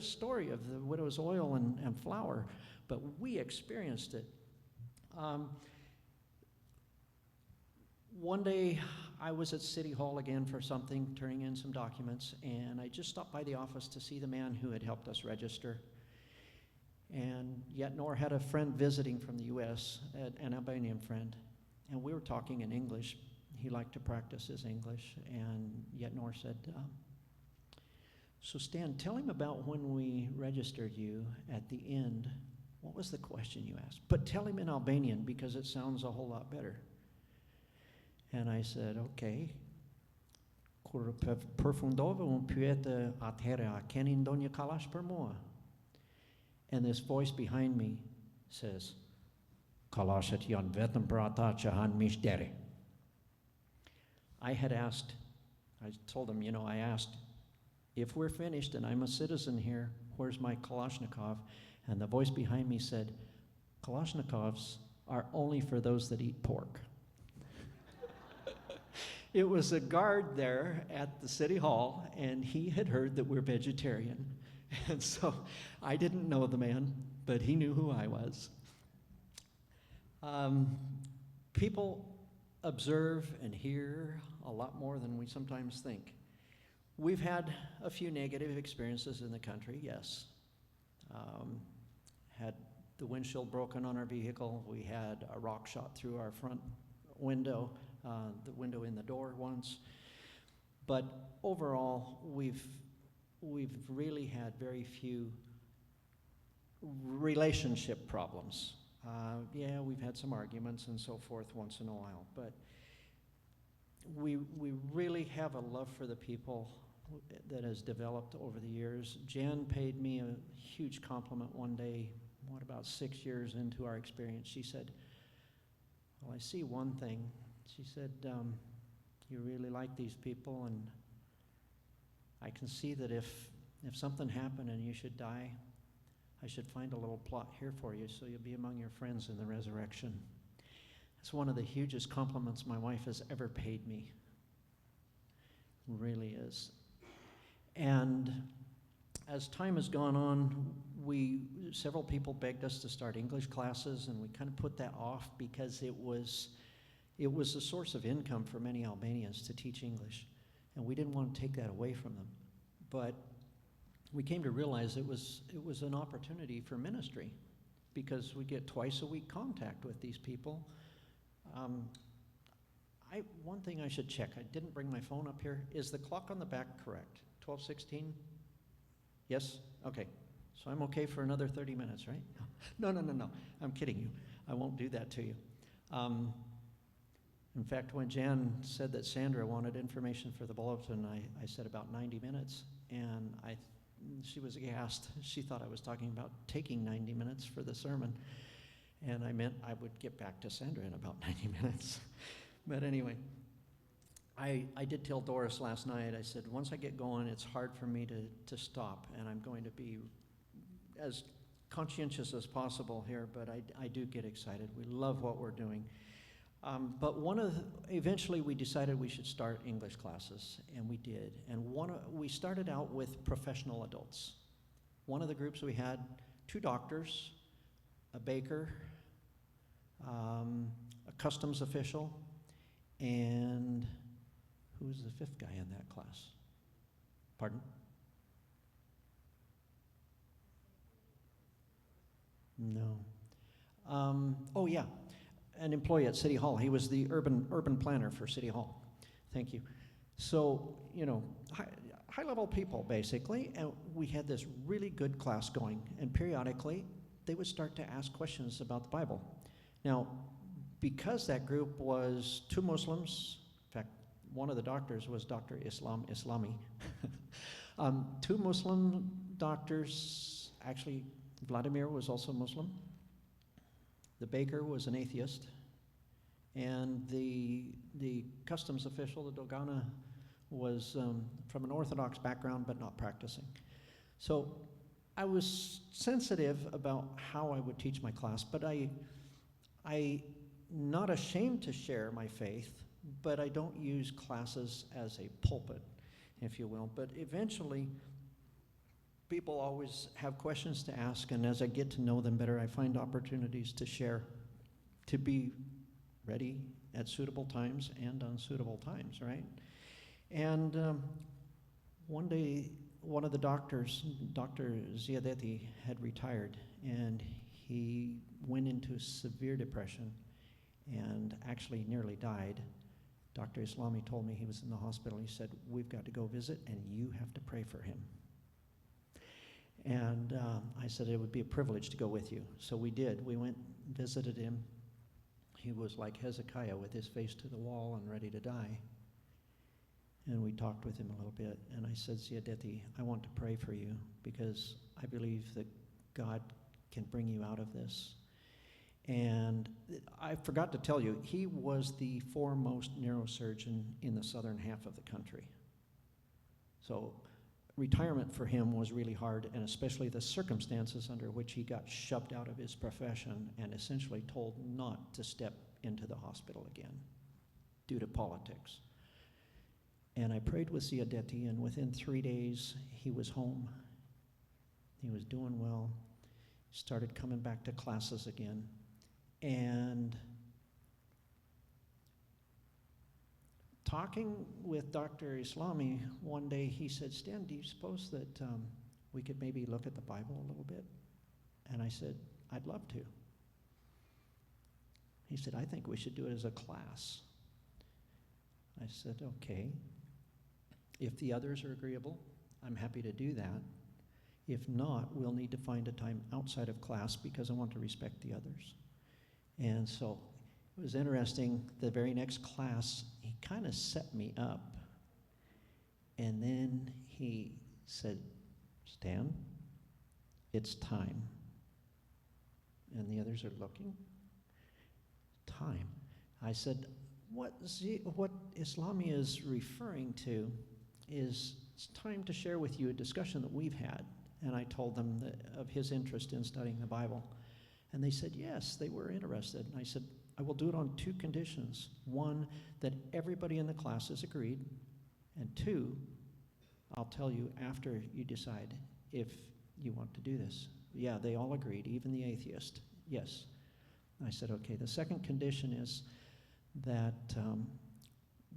A: story of the widow's oil and flour, but we experienced it. One day, I was at City Hall again for something, turning in some documents, and I just stopped by the office to see the man who had helped us register. And Yetnor had a friend visiting from the U.S., an Albanian friend, and we were talking in English. He liked to practice his English, and Yetnor said, so Stan, tell him about when we registered you at the end. What was the question you asked? But tell him in Albanian because it sounds a whole lot better. And I said, okay. Kur përfundove, unë pyete atëherë, a keni ndonjë kallash për mua? And this voice behind me says, Kalashat yon vetam brata chahan mishdere. I had asked, I told him, I asked, if we're finished and I'm a citizen here, where's my Kalashnikov? And the voice behind me said, Kalashnikovs are only for those that eat pork. It was a guard there at the city hall, and he had heard that we're vegetarian. And so I didn't know the man, but he knew who I was. People observe and hear a lot more than we sometimes think. We've had a few negative experiences in the country, yes. Had the windshield broken on our vehicle. We had a rock shot through our front window, the window in the door once. But overall, we've really had very few relationship problems. Yeah, we've had some arguments and so forth once in a while, but we really have a love for the people that has developed over the years. Jan paid me a huge compliment one day, about 6 years into our experience. She said, well, I see one thing. She said, you really like these people, and I can see that if something happened and you should die, I should find a little plot here for you so you'll be among your friends in the resurrection. It's one of the hugest compliments my wife has ever paid me. It really is. And as time has gone on, several people begged us to start English classes, and we kind of put that off because it was a source of income for many Albanians to teach English, and we didn't want to take that away from them. But we came to realize it was an opportunity for ministry, because we get twice a week contact with these people. One thing I should check, I didn't bring my phone up here. Is the clock on the back correct? 12:16? Yes? Okay. So I'm okay for another 30 minutes, right? No. I'm kidding you. I won't do that to you. In fact, when Jan said that Sandra wanted information for the bulletin, I said about 90 minutes, and she was aghast. She thought I was talking about taking 90 minutes for the sermon, and I meant I would get back to Sandra in about 90 minutes. But anyway, I did tell Doris last night, I said, once I get going, it's hard for me to stop, and I'm going to be as conscientious as possible here, but I do get excited. We love what we're doing. But eventually we decided we should start English classes, and we did. And we started out with professional adults. One of the groups we had 2 doctors, a baker, a customs official, and who was the 5th guy in that class? Pardon? No. Oh yeah, an employee at City Hall. He was the urban planner for City Hall. Thank you. So, high-level people, basically, and we had this really good class going, and periodically, they would start to ask questions about the Bible. Now, because that group was 2 Muslims, in fact, one of the doctors was Dr. Islami. 2 Muslim doctors, actually, Vladimir was also Muslim. The baker was an atheist, and the customs official, the Dogana, was from an Orthodox background but not practicing. So I was sensitive about how I would teach my class, but I not ashamed to share my faith, but I don't use classes as a pulpit, if you will. But eventually, people always have questions to ask, and as I get to know them better, I find opportunities to share, to be ready at suitable times and unsuitable times, right? And one day, one of the doctors, Dr. Ziadeti, had retired, and he went into severe depression and actually nearly died. Dr. Islami told me he was in the hospital. He said, we've got to go visit, and you have to pray for him. And I said it would be a privilege to go with you. So we did. We went and visited him. He was like Hezekiah with his face to the wall and ready to die. And we talked with him a little bit. And I said, Ziadeti, I want to pray for you because I believe that God can bring you out of this. And I forgot to tell you, he was the foremost neurosurgeon in the southern half of the country. So retirement for him was really hard, and especially the circumstances under which he got shoved out of his profession and essentially told not to step into the hospital again due to politics. And I prayed with Ziadeti, and within 3 days, he was home. He was doing well, started coming back to classes again. And talking with Dr. Islami one day, he said, Stan, do you suppose that we could maybe look at the Bible a little bit? And I said, I'd love to. He said, I think we should do it as a class. I said, okay. If the others are agreeable, I'm happy to do that. If not, we'll need to find a time outside of class because I want to respect the others. And so it was interesting. The very next class, he kind of set me up. And then he said, Stan, it's time. And the others are looking. Time. I said, what Islami is referring to is it's time to share with you a discussion that we've had. And I told them of his interest in studying the Bible. And they said, yes, they were interested. And I said, I will do it on 2 conditions. 1, that everybody in the class is agreed. And 2, I'll tell you after you decide if you want to do this. Yeah, they all agreed, even the atheist. Yes. I said, okay, the second condition is that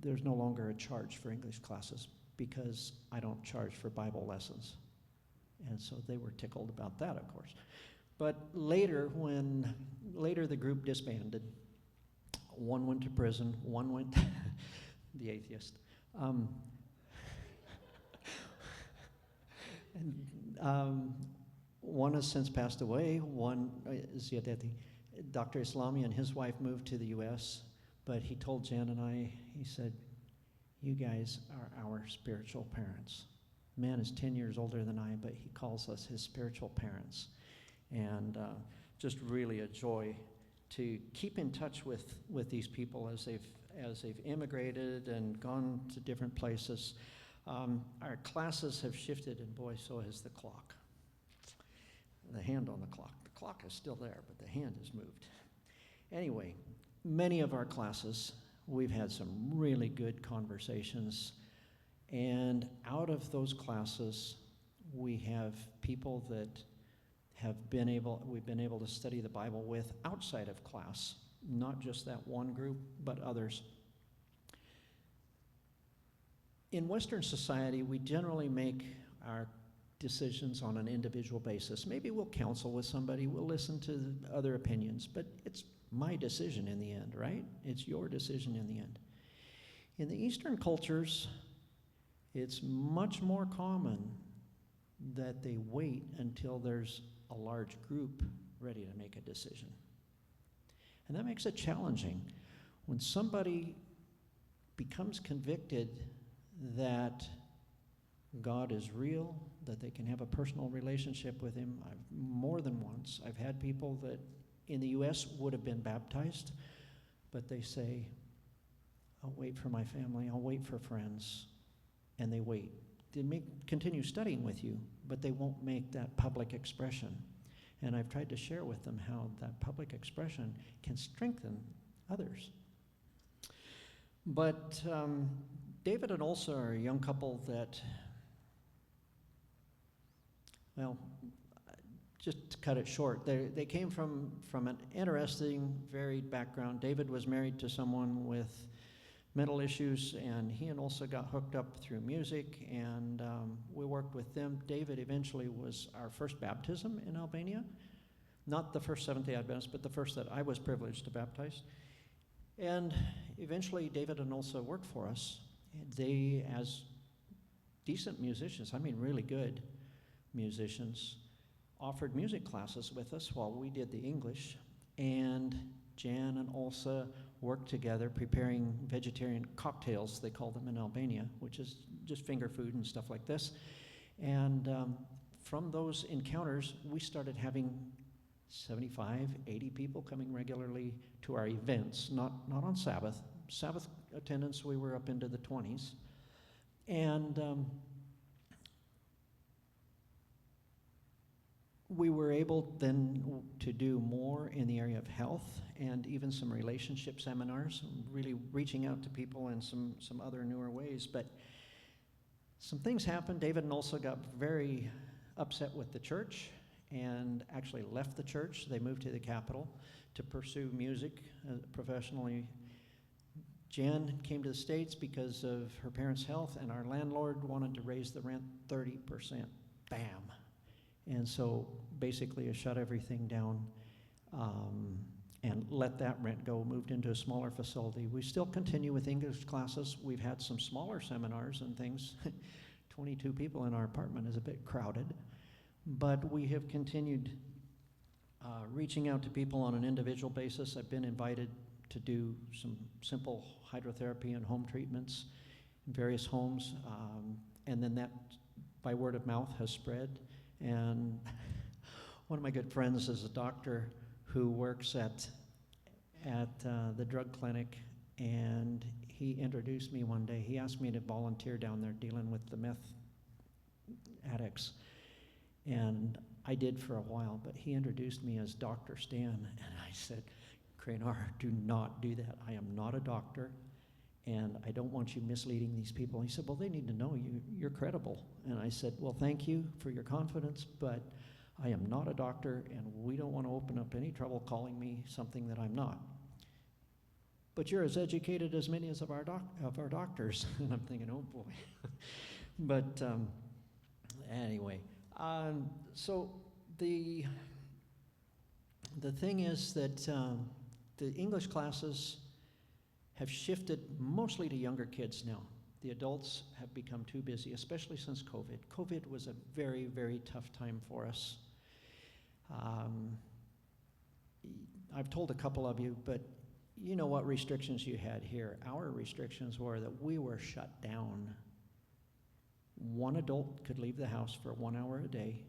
A: there's no longer a charge for English classes because I don't charge for Bible lessons. And so they were tickled about that, of course. But later the group disbanded, one went to prison, one went, the atheist. One has since passed away, one, Ziadeti, Dr. Islami and his wife moved to the U.S., but he told Jan and I, he said, you guys are our spiritual parents. Man is 10 years older than I, but he calls us his spiritual parents. And just really a joy to keep in touch with these people as they've immigrated and gone to different places. Our classes have shifted, and boy, so has the clock. The hand on the clock. The clock is still there, but the hand has moved. Anyway, many of our classes, we've had some really good conversations. And out of those classes, we have people that we've been able to study the Bible with outside of class, not just that one group, but others. In Western society, we generally make our decisions on an individual basis. Maybe we'll counsel with somebody, we'll listen to other opinions, but it's my decision in the end, right? It's your decision in the end. In the Eastern cultures, it's much more common that they wait until there's a large group ready to make a decision. And that makes it challenging. When somebody becomes convicted that God is real, that they can have a personal relationship with him, more than once, I've had people that in the U.S. would have been baptized, but they say, I'll wait for my family, I'll wait for friends, and they wait. They continue studying with you, but they won't make that public expression. And I've tried to share with them how that public expression can strengthen others. But David and Ulsa are a young couple that, well, just to cut it short, they came from an interesting, varied background. David was married to someone with mental issues, and he and Ulsa got hooked up through music, and we worked with them. David eventually was our first baptism in Albania. Not the first Seventh-day Adventist, but the first that I was privileged to baptize. And eventually David and Ulsa worked for us. They, as decent musicians, I mean really good musicians, offered music classes with us while we did the English. And Jan and Ulsa worked together preparing vegetarian cocktails, they call them in Albania, which is just finger food and stuff like this. And from those encounters, we started having 75, 80 people coming regularly to our events, not on Sabbath. Sabbath attendance, we were up into the 20s. And we were able then to do more in the area of health and even some relationship seminars, really reaching out to people in some other newer ways. But some things happened. David and Ulsa got very upset with the church and actually left the church. They moved to the capital to pursue music professionally. Jan came to the States because of her parents' health, and our landlord wanted to raise the rent 30%. Bam. And so basically I shut everything down and let that rent go, moved into a smaller facility. We still continue with English classes. We've had some smaller seminars and things. 22 people in our apartment is a bit crowded. But we have continued reaching out to people on an individual basis. I've been invited to do some simple hydrotherapy and home treatments in various homes. And then that, by word of mouth, has spread. And one of my good friends is a doctor who works at the drug clinic, and he introduced me one day. He asked me to volunteer down there dealing with the meth addicts. And I did for a while, but he introduced me as Dr. Stan, and I said, Cranar, do not do that. I am not a doctor, and I don't want you misleading these people. He said, well, they need to know you're credible. And I said, well, thank you for your confidence, but I am not a doctor, and we don't want to open up any trouble calling me something that I'm not. But you're as educated as many of our doctors. And I'm thinking, oh boy. But anyway, so the thing is that the English classes have shifted mostly to younger kids now. The adults have become too busy, especially since COVID. COVID was a very, very tough time for us. I've told a couple of you, but you know what restrictions you had here. Our restrictions were that we were shut down. One adult could leave the house for 1 hour a day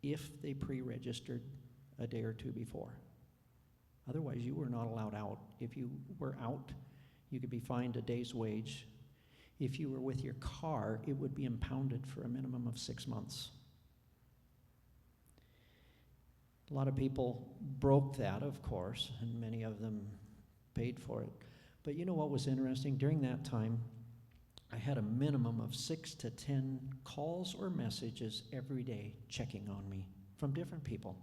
A: if they pre-registered a day or two before. Otherwise, you were not allowed out. If you were out, you could be fined a day's wage. If you were with your car, it would be impounded for a minimum of 6 months. A lot of people broke that, of course, and many of them paid for it. But you know what was interesting? During that time, I had a minimum of 6 to 10 calls or messages every day checking on me from different people.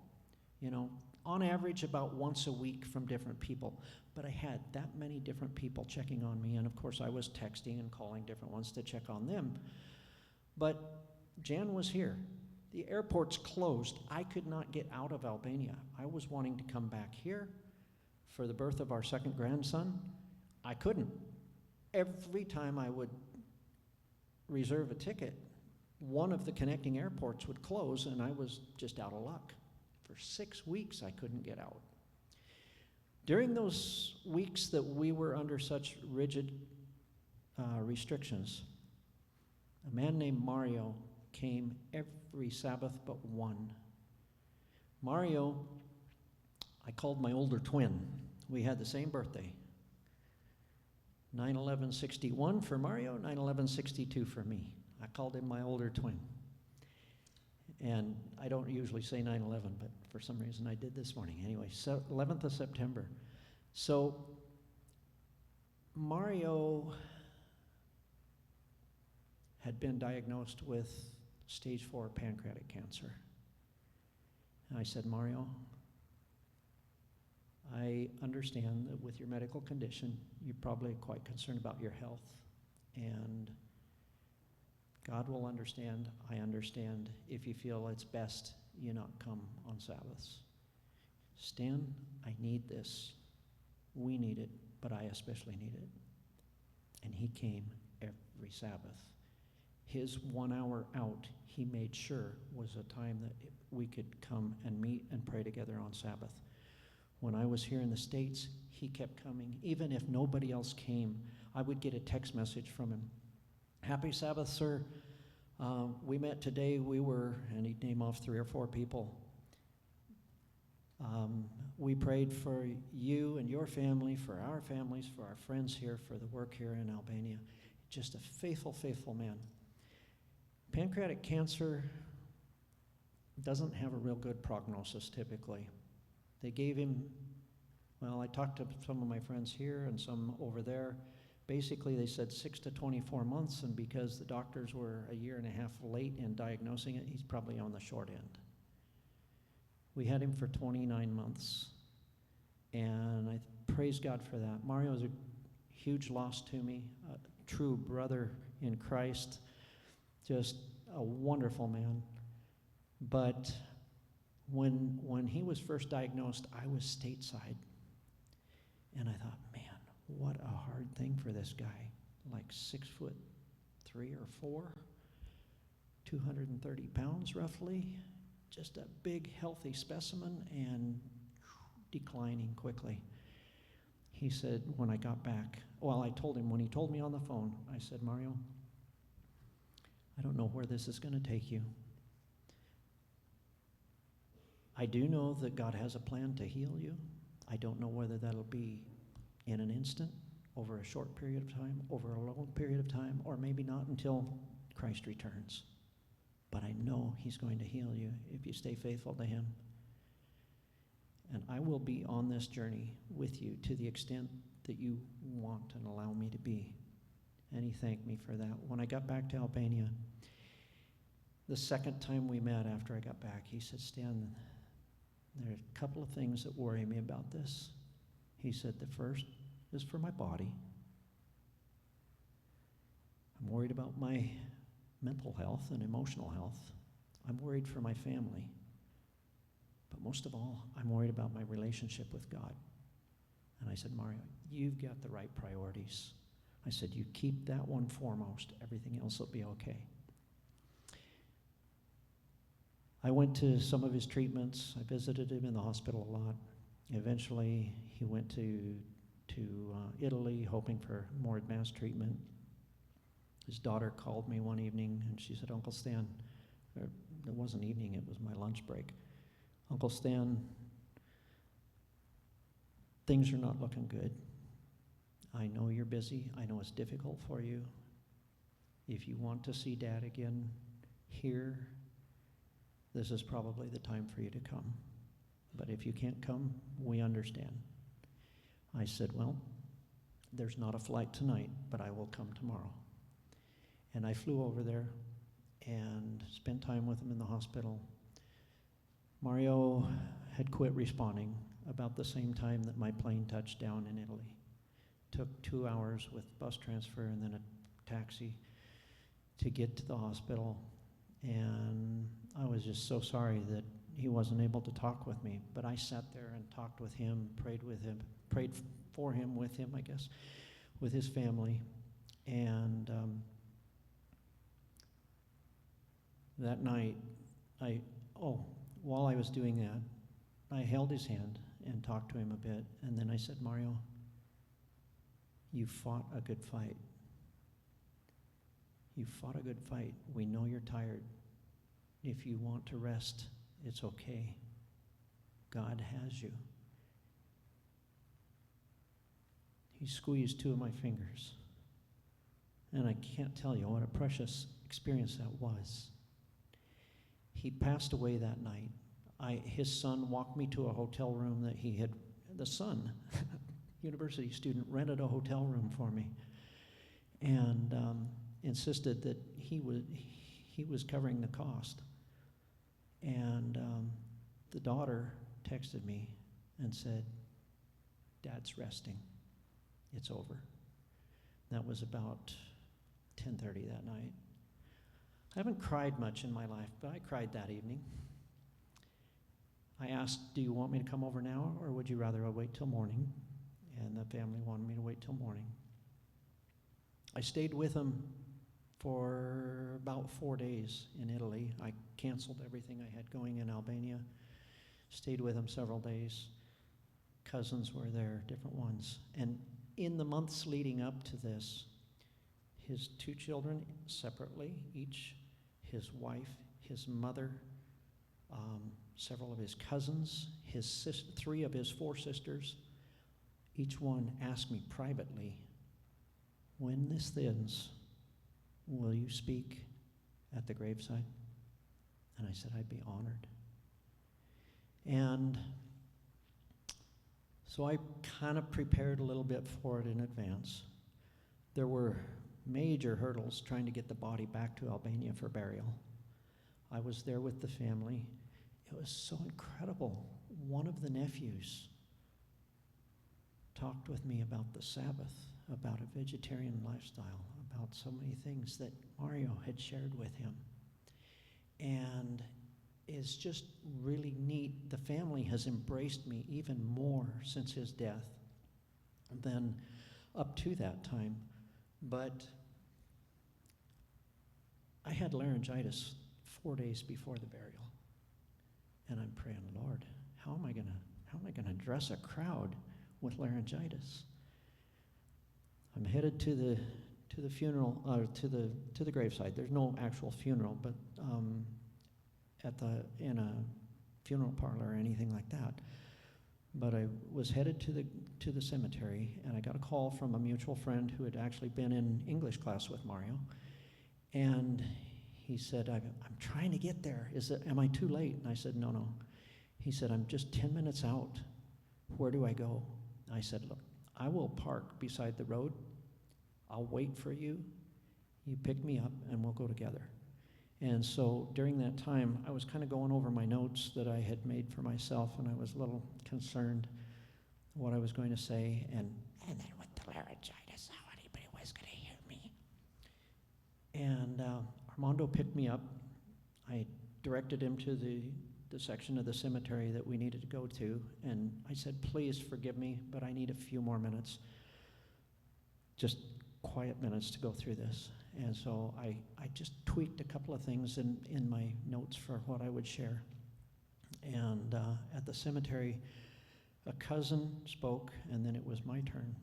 A: You know, on average about once a week from different people. But I had that many different people checking on me, and of course I was texting and calling different ones to check on them. But Jan was here. The airport's closed. I could not get out of Albania. I was wanting to come back here for the birth of our second grandson. I couldn't. Every time I would reserve a ticket, one of the connecting airports would close, and I was just out of luck. For 6 weeks, I couldn't get out. During those weeks that we were under such rigid restrictions, a man named Mario came every Sabbath but one. Mario, I called my older twin. We had the same birthday. 9/11/61 for Mario, 9/11/62 for me. I called him my older twin. And I don't usually say 9/11, but for some reason I did this morning. Anyway, so 11th of September. So Mario had been diagnosed with stage 4 pancreatic cancer. And I said, Mario, I understand that with your medical condition, you're probably quite concerned about your health, and God will understand, I understand, if you feel it's best you not come on Sabbaths. Stan, I need this. We need it, but I especially need it. And he came every Sabbath. His 1 hour out, he made sure was a time that we could come and meet and pray together on Sabbath. When I was here in the States, he kept coming. Even if nobody else came, I would get a text message from him. Happy Sabbath, sir. We met today. We were, and he'd name off 3 or 4 people. we prayed for you and your family, for our families, for our friends here, for the work here in Albania. Just a faithful, faithful man. Pancreatic cancer doesn't have a real good prognosis typically. They gave him, well, I talked to some of my friends here and some over there. Basically, they said 6 to 24 months, and because the doctors were a year and a half late in diagnosing it, he's probably on the short end. We had him for 29 months, and I praise God for that. Mario is a huge loss to me, a true brother in Christ, just a wonderful man. But when he was first diagnosed, I was stateside, and I thought, man, what a hard thing for this guy, like 6'3" or 4", 230 pounds roughly, just a big healthy specimen and declining quickly. He said when I got back, well, I told him when he told me on the phone, I said, Mario, I don't know where this is going to take you. I do know that God has a plan to heal you. I don't know whether that'll be in an instant, over a short period of time, over a long period of time, or maybe not until Christ returns. But I know he's going to heal you if you stay faithful to him. And I will be on this journey with you to the extent that you want and allow me to be. And he thanked me for that. When I got back to Albania, the second time we met after I got back, he said, Stan, there are a couple of things that worry me about this. He said, the first is for my body. I'm worried about my mental health and emotional health. I'm worried for my family. But most of all, I'm worried about my relationship with God. And I said, Mario, you've got the right priorities. I said, you keep that one foremost. Everything else will be okay. I went to some of his treatments. I visited him in the hospital a lot. Eventually, he went to Italy, hoping for more advanced treatment. His daughter called me one evening, and she said, Uncle Stan, it wasn't evening, it was my lunch break. Uncle Stan, things are not looking good. I know you're busy. I know it's difficult for you. If you want to see Dad again here, this is probably the time for you to come. But if you can't come, we understand. I said, well, there's not a flight tonight, but I will come tomorrow. And I flew over there and spent time with him in the hospital. Mario had quit responding about the same time that my plane touched down in Italy. Took 2 hours with bus transfer and then a taxi to get to the hospital. And I was just so sorry that he wasn't able to talk with me. But I sat there and talked with him, prayed for him, with him, I guess, with his family. And that night, while I was doing that, I held his hand and talked to him a bit. And then I said, Mario, you fought a good fight. You fought a good fight. We know you're tired. If you want to rest, it's okay. God has you. He squeezed 2 of my fingers. And I can't tell you what a precious experience that was. He passed away that night. His son walked me to a hotel room that he had, the son, university student, rented a hotel room for me and insisted that he was covering the cost. And the daughter texted me and said, Dad's resting. It's over. That was about 10:30 that night. I haven't cried much in my life, but I cried that evening. I asked, do you want me to come over now, or would you rather I wait till morning? And the family wanted me to wait till morning. I stayed with them for about 4 days in Italy. I canceled everything I had going in Albania. Stayed with them several days. Cousins were there, different ones. And in the months leading up to this, his 2 children separately, each, his wife, his mother, several of his cousins, three of his four sisters, each one asked me privately, when this ends, will you speak at the graveside? And I said, I'd be honored. And so I kind of prepared a little bit for it in advance. There were major hurdles trying to get the body back to Albania for burial. I was there with the family. It was so incredible. One of the nephews talked with me about the Sabbath, about a vegetarian lifestyle, about so many things that Mario had shared with him. And it's just really neat. The family has embraced me even more since his death than up to that time. But I had laryngitis 4 days before the burial. And I'm praying, Lord, how am I gonna address a crowd with laryngitis? I'm headed to the funeral, to the graveside. There's no actual funeral, but in a funeral parlor or anything like that. But I was headed to the cemetery, and I got a call from a mutual friend who had actually been in English class with Mario, and he said, I'm trying to get there. Am I too late? And I said, no. He said, I'm just 10 minutes out. Where do I go? I said, look, I will park beside the road. I'll wait for you. You pick me up, and we'll go together. And so during that time, I was kind of going over my notes that I had made for myself, and I was a little concerned what I was going to say. And then with the laryngitis, how anybody was going to hear me. And Armando picked me up. I directed him to the section of the cemetery that we needed to go to, and I said, please forgive me, but I need a few more minutes, just quiet minutes to go through this. And so I just tweaked a couple of things in my notes for what I would share. And at the cemetery, a cousin spoke, and then it was my turn.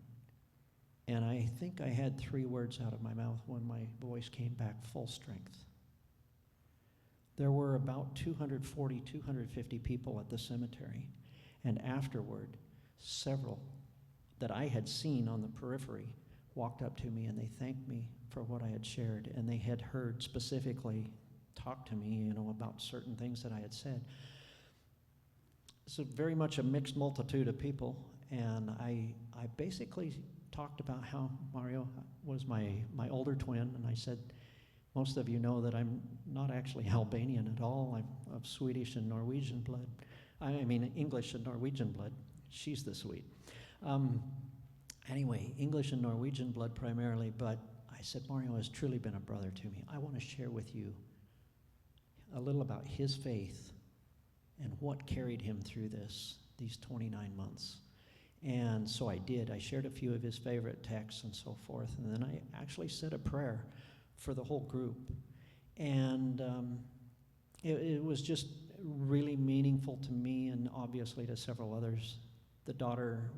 A: And I think I had 3 words out of my mouth when my voice came back full strength. There were about 240, 250 people at the cemetery. And afterward, several that I had seen on the periphery walked up to me and they thanked me for what I had shared. And they had heard specifically talk to me, about certain things that I had said. So very much a mixed multitude of people. And I basically talked about how Mario was my older twin. And I said, most of you know that I'm not actually Albanian at all. I'm of Swedish and Norwegian blood. I mean, English and Norwegian blood. She's the Swede. Anyway, English and Norwegian blood primarily, but I said, Mario has truly been a brother to me. I want to share with you a little about his faith and what carried him through these 29 months. And so I did. I shared a few of his favorite texts and so forth, and then I actually said a prayer for the whole group. And it was just really meaningful to me and obviously to several others. The daughter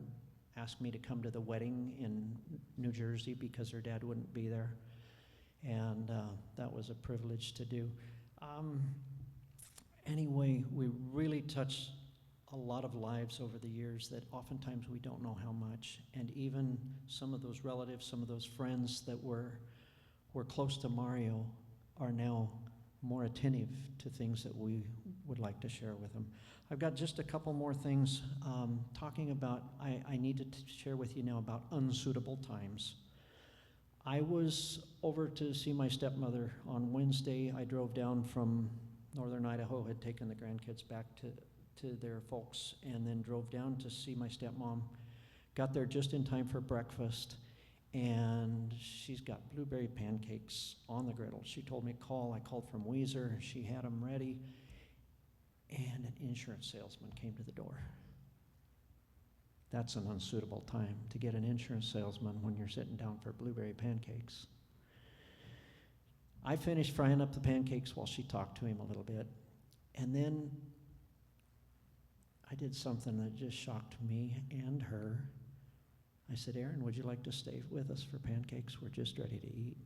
A: asked me to come to the wedding in New Jersey because her dad wouldn't be there. And that was a privilege to do. Anyway, we really touched a lot of lives over the years that oftentimes we don't know how much. And even some of those relatives, some of those friends that were close to Mario are now more attentive to things that we would like to share with them. I've got just a couple more things talking about, I needed to share with you now about unsuitable times. I was over to see my stepmother on Wednesday. I drove down from northern Idaho, had taken the grandkids back to their folks, and then drove down to see my stepmom. Got there just in time for breakfast, and she's got blueberry pancakes on the griddle. She told me to call. I called from Weezer. She had them ready, and an insurance salesman came to the door. That's an unsuitable time to get an insurance salesman when you're sitting down for blueberry pancakes. I finished frying up the pancakes while she talked to him a little bit, and then I did something that just shocked me and her. I said, Aaron, would you like to stay with us for pancakes? We're just ready to eat.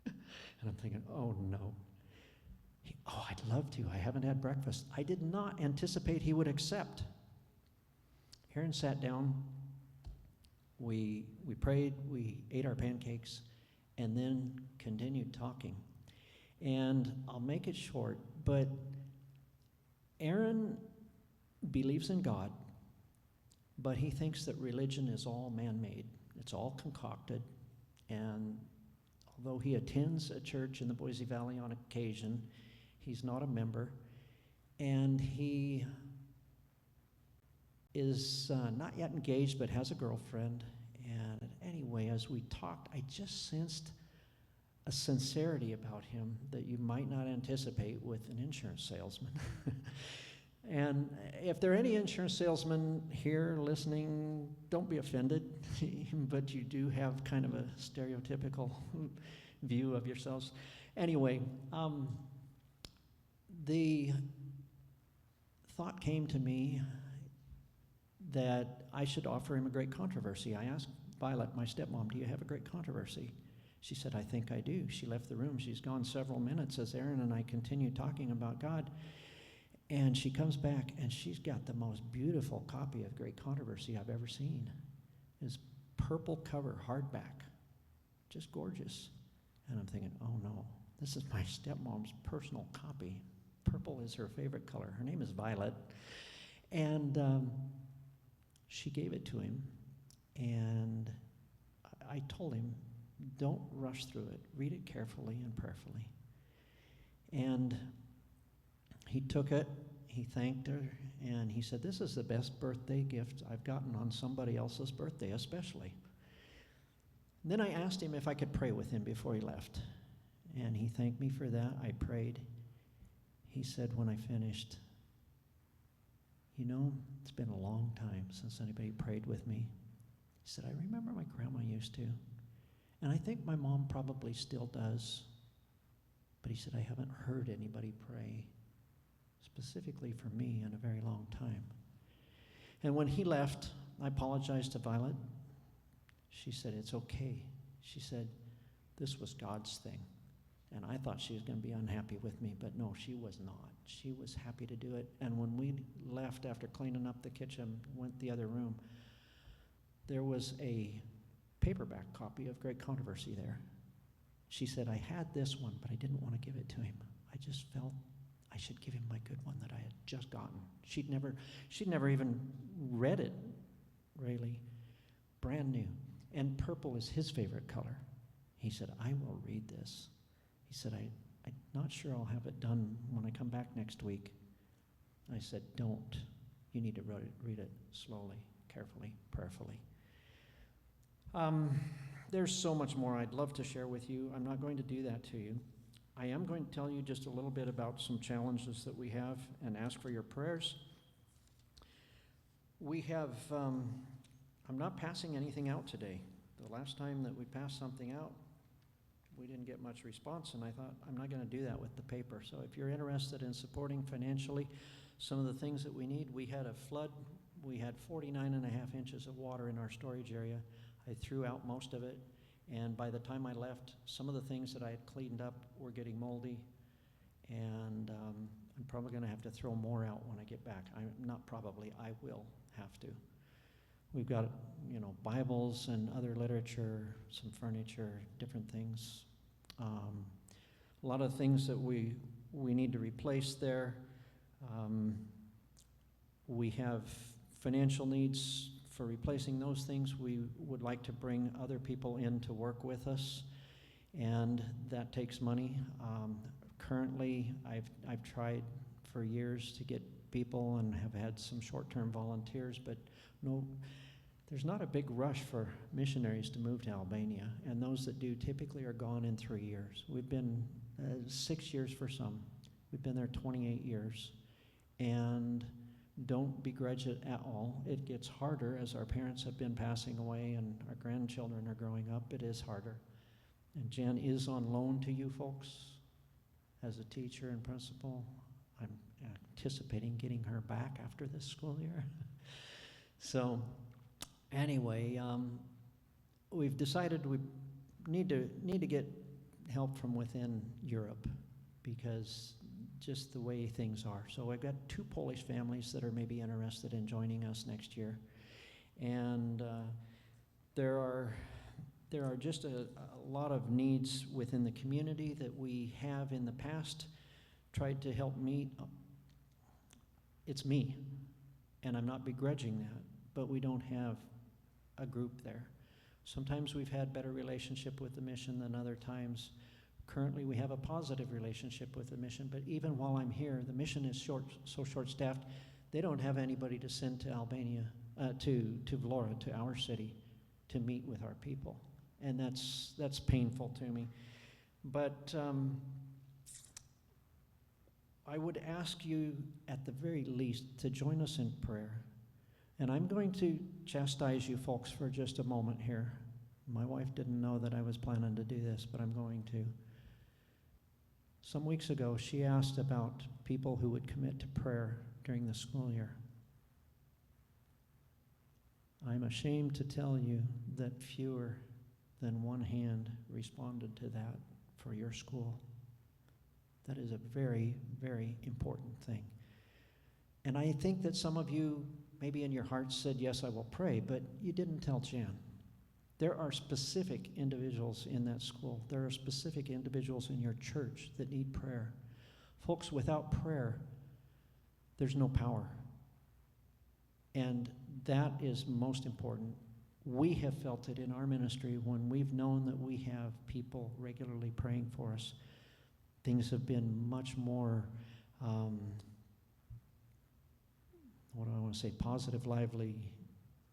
A: And I'm thinking, oh no. Oh, I'd love to. I haven't had breakfast. I did not anticipate he would accept. Aaron sat down. We prayed. We ate our pancakes, and then continued talking. And I'll make it short, but Aaron believes in God, but he thinks that religion is all man-made. It's all concocted. And although he attends a church in the Boise Valley on occasion, he's not a member. And he is not yet engaged, but has a girlfriend. And anyway, as we talked, I just sensed a sincerity about him that you might not anticipate with an insurance salesman. And if there are any insurance salesmen here listening, don't be offended, but you do have kind of a stereotypical view of yourselves. Anyway, the thought came to me that I should offer him a great controversy. I asked Violet, my stepmom, do you have a great controversy? She said, I think I do. She left the room. She's gone several minutes as Aaron and I continue talking about God. And she comes back, and she's got the most beautiful copy of Great Controversy I've ever seen. It's purple cover, hardback, just gorgeous. And I'm thinking, oh no, this is my stepmom's personal copy. Purple is her favorite color. Her name is Violet. And she gave it to him, and I told him, don't rush through it. Read it carefully and prayerfully. And he took it, he thanked her, and he said, this is the best birthday gift I've gotten on somebody else's birthday especially. And then I asked him if I could pray with him before he left. And he thanked me for that. I prayed. He said when I finished, you know, it's been a long time since anybody prayed with me. He said, I remember my grandma used to. And I think my mom probably still does. But he said, I haven't heard anybody pray specifically for me in a very long time. And when he left, I apologized to Violet. She said, it's okay. She said, this was God's thing. And I thought she was going to be unhappy with me, but no, she was not. She was happy to do it. And when we left after cleaning up the kitchen, went the other room, there was a paperback copy of Great Controversy there. She said, I had this one, but I didn't want to give it to him. I just felt I should give him my good one that I had just gotten. She'd never even read it, really. Brand new. And purple is his favorite color. He said, I will read this. He said, I'm not sure I'll have it done when I come back next week. I said, don't. You need to read it slowly, carefully, prayerfully. There's so much more I'd love to share with you. I'm not going to do that to you. I am going to tell you just a little bit about some challenges that we have and ask for your prayers. We have, I'm not passing anything out today. The last time that we passed something out, we didn't get much response, and I thought, I'm not going to do that with the paper. So if you're interested in supporting financially some of the things that we need, we had a flood. We had 49.5 inches of water in our storage area. I threw out most of it, and by the time I left, some of the things that I had cleaned up were getting moldy, and I'm probably going to have to throw more out when I get back. I will have to. We've got, Bibles and other literature, some furniture, different things. A lot of things that we need to replace there. We have financial needs for replacing those things. We would like to bring other people in to work with us, and that takes money. Currently, I've tried for years to get people and have had some short-term volunteers, but no, there's not a big rush for missionaries to move to Albania, and those that do typically are gone in 3 years. We've been 6 years for some. We've been there 28 years, and don't begrudge it at all. It gets harder as our parents have been passing away and our grandchildren are growing up. It is harder. And Jen is on loan to you folks as a teacher and principal. I'm anticipating getting her back after this school year. So anyway, we've decided we need to get help from within Europe, because just the way things are. So I've got 2 Polish families that are maybe interested in joining us next year. And there are just a lot of needs within the community that we have in the past tried to help meet. It's me, and I'm not begrudging that, but we don't have a group there. Sometimes we've had better relationship with the mission than other times. Currently, we have a positive relationship with the mission, but even while I'm here, the mission is so short-staffed, they don't have anybody to send to Albania, to Vlora, to our city, to meet with our people. And that's painful to me. But I would ask you, at the very least, to join us in prayer. And I'm going to chastise you folks for just a moment here. My wife didn't know that I was planning to do this, but I'm going to. Some weeks ago, she asked about people who would commit to prayer during the school year. I'm ashamed to tell you that fewer than one hand responded to that for your school. That is a very, very important thing. And I think that some of you, maybe in your heart, said, yes, I will pray, but you didn't tell Jan. There are specific individuals in that school. There are specific individuals in your church that need prayer. Folks, without prayer, there's no power. And that is most important. We have felt it in our ministry when we've known that we have people regularly praying for us. Things have been much more, positive, lively,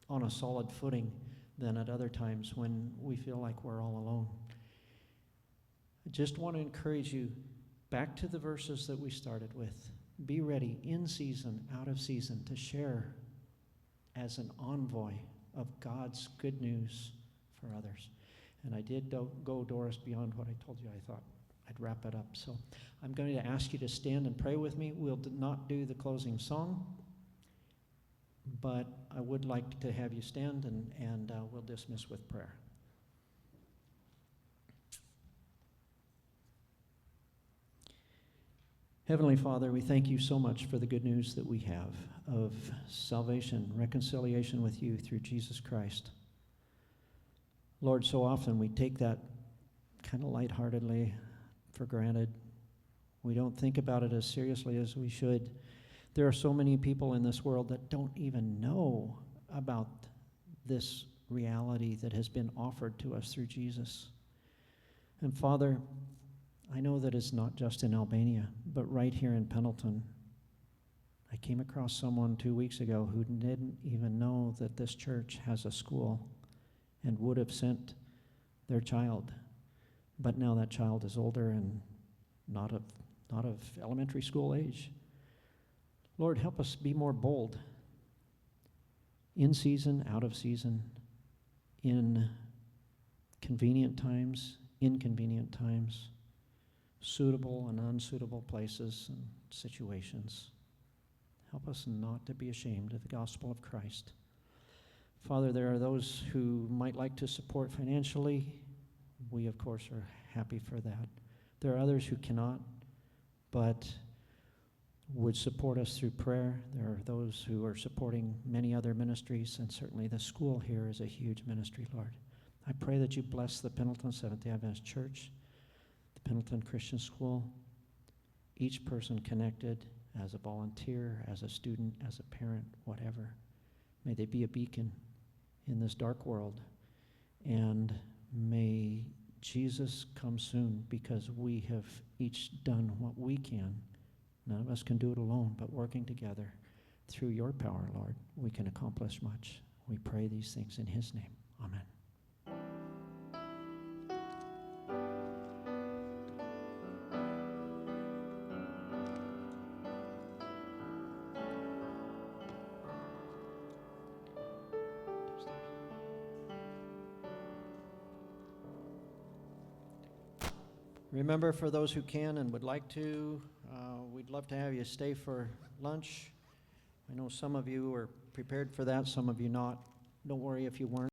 A: on a solid footing than at other times when we feel like we're all alone. I just want to encourage you, back to the verses that we started with. Be ready in season, out of season, to share as an envoy of God's good news for others. And I did go, Doris, beyond what I told you. I thought I'd wrap it up. So I'm going to ask you to stand and pray with me. We'll not do the closing song, but I would like to have you stand, and we'll dismiss with prayer. Heavenly Father, we thank you so much for the good news that we have of salvation, reconciliation with you through Jesus Christ. Lord, so often we take that kind of lightheartedly for granted. We don't think about it as seriously as we should. There are so many people in this world that don't even know about this reality that has been offered to us through Jesus. And Father, I know that it's not just in Albania, but right here in Pendleton. I came across someone 2 weeks ago who didn't even know that this church has a school and would have sent their child. But now that child is older and not of elementary school age. Lord, help us be more bold in season, out of season, in convenient times, inconvenient times, suitable and unsuitable places and situations. Help us not to be ashamed of the gospel of Christ. Father, there are those who might like to support financially. We, of course, are happy for that. There are others who cannot, but would support us through prayer. There are those who are supporting many other ministries, and certainly the school here is a huge ministry, Lord. I pray that you bless the Pendleton Seventh-day Adventist Church, the Pendleton Christian School, each person connected as a volunteer, as a student, as a parent, whatever. May they be a beacon in this dark world, and may Jesus come soon, because we have each done what we can. None of us can do it alone, but working together through your power, Lord, we can accomplish much. We pray these things in his name. Amen. Remember, for those who can and would like to, we'd love to have you stay for lunch. I know some of you are prepared for that, some of you not. Don't worry if you weren't.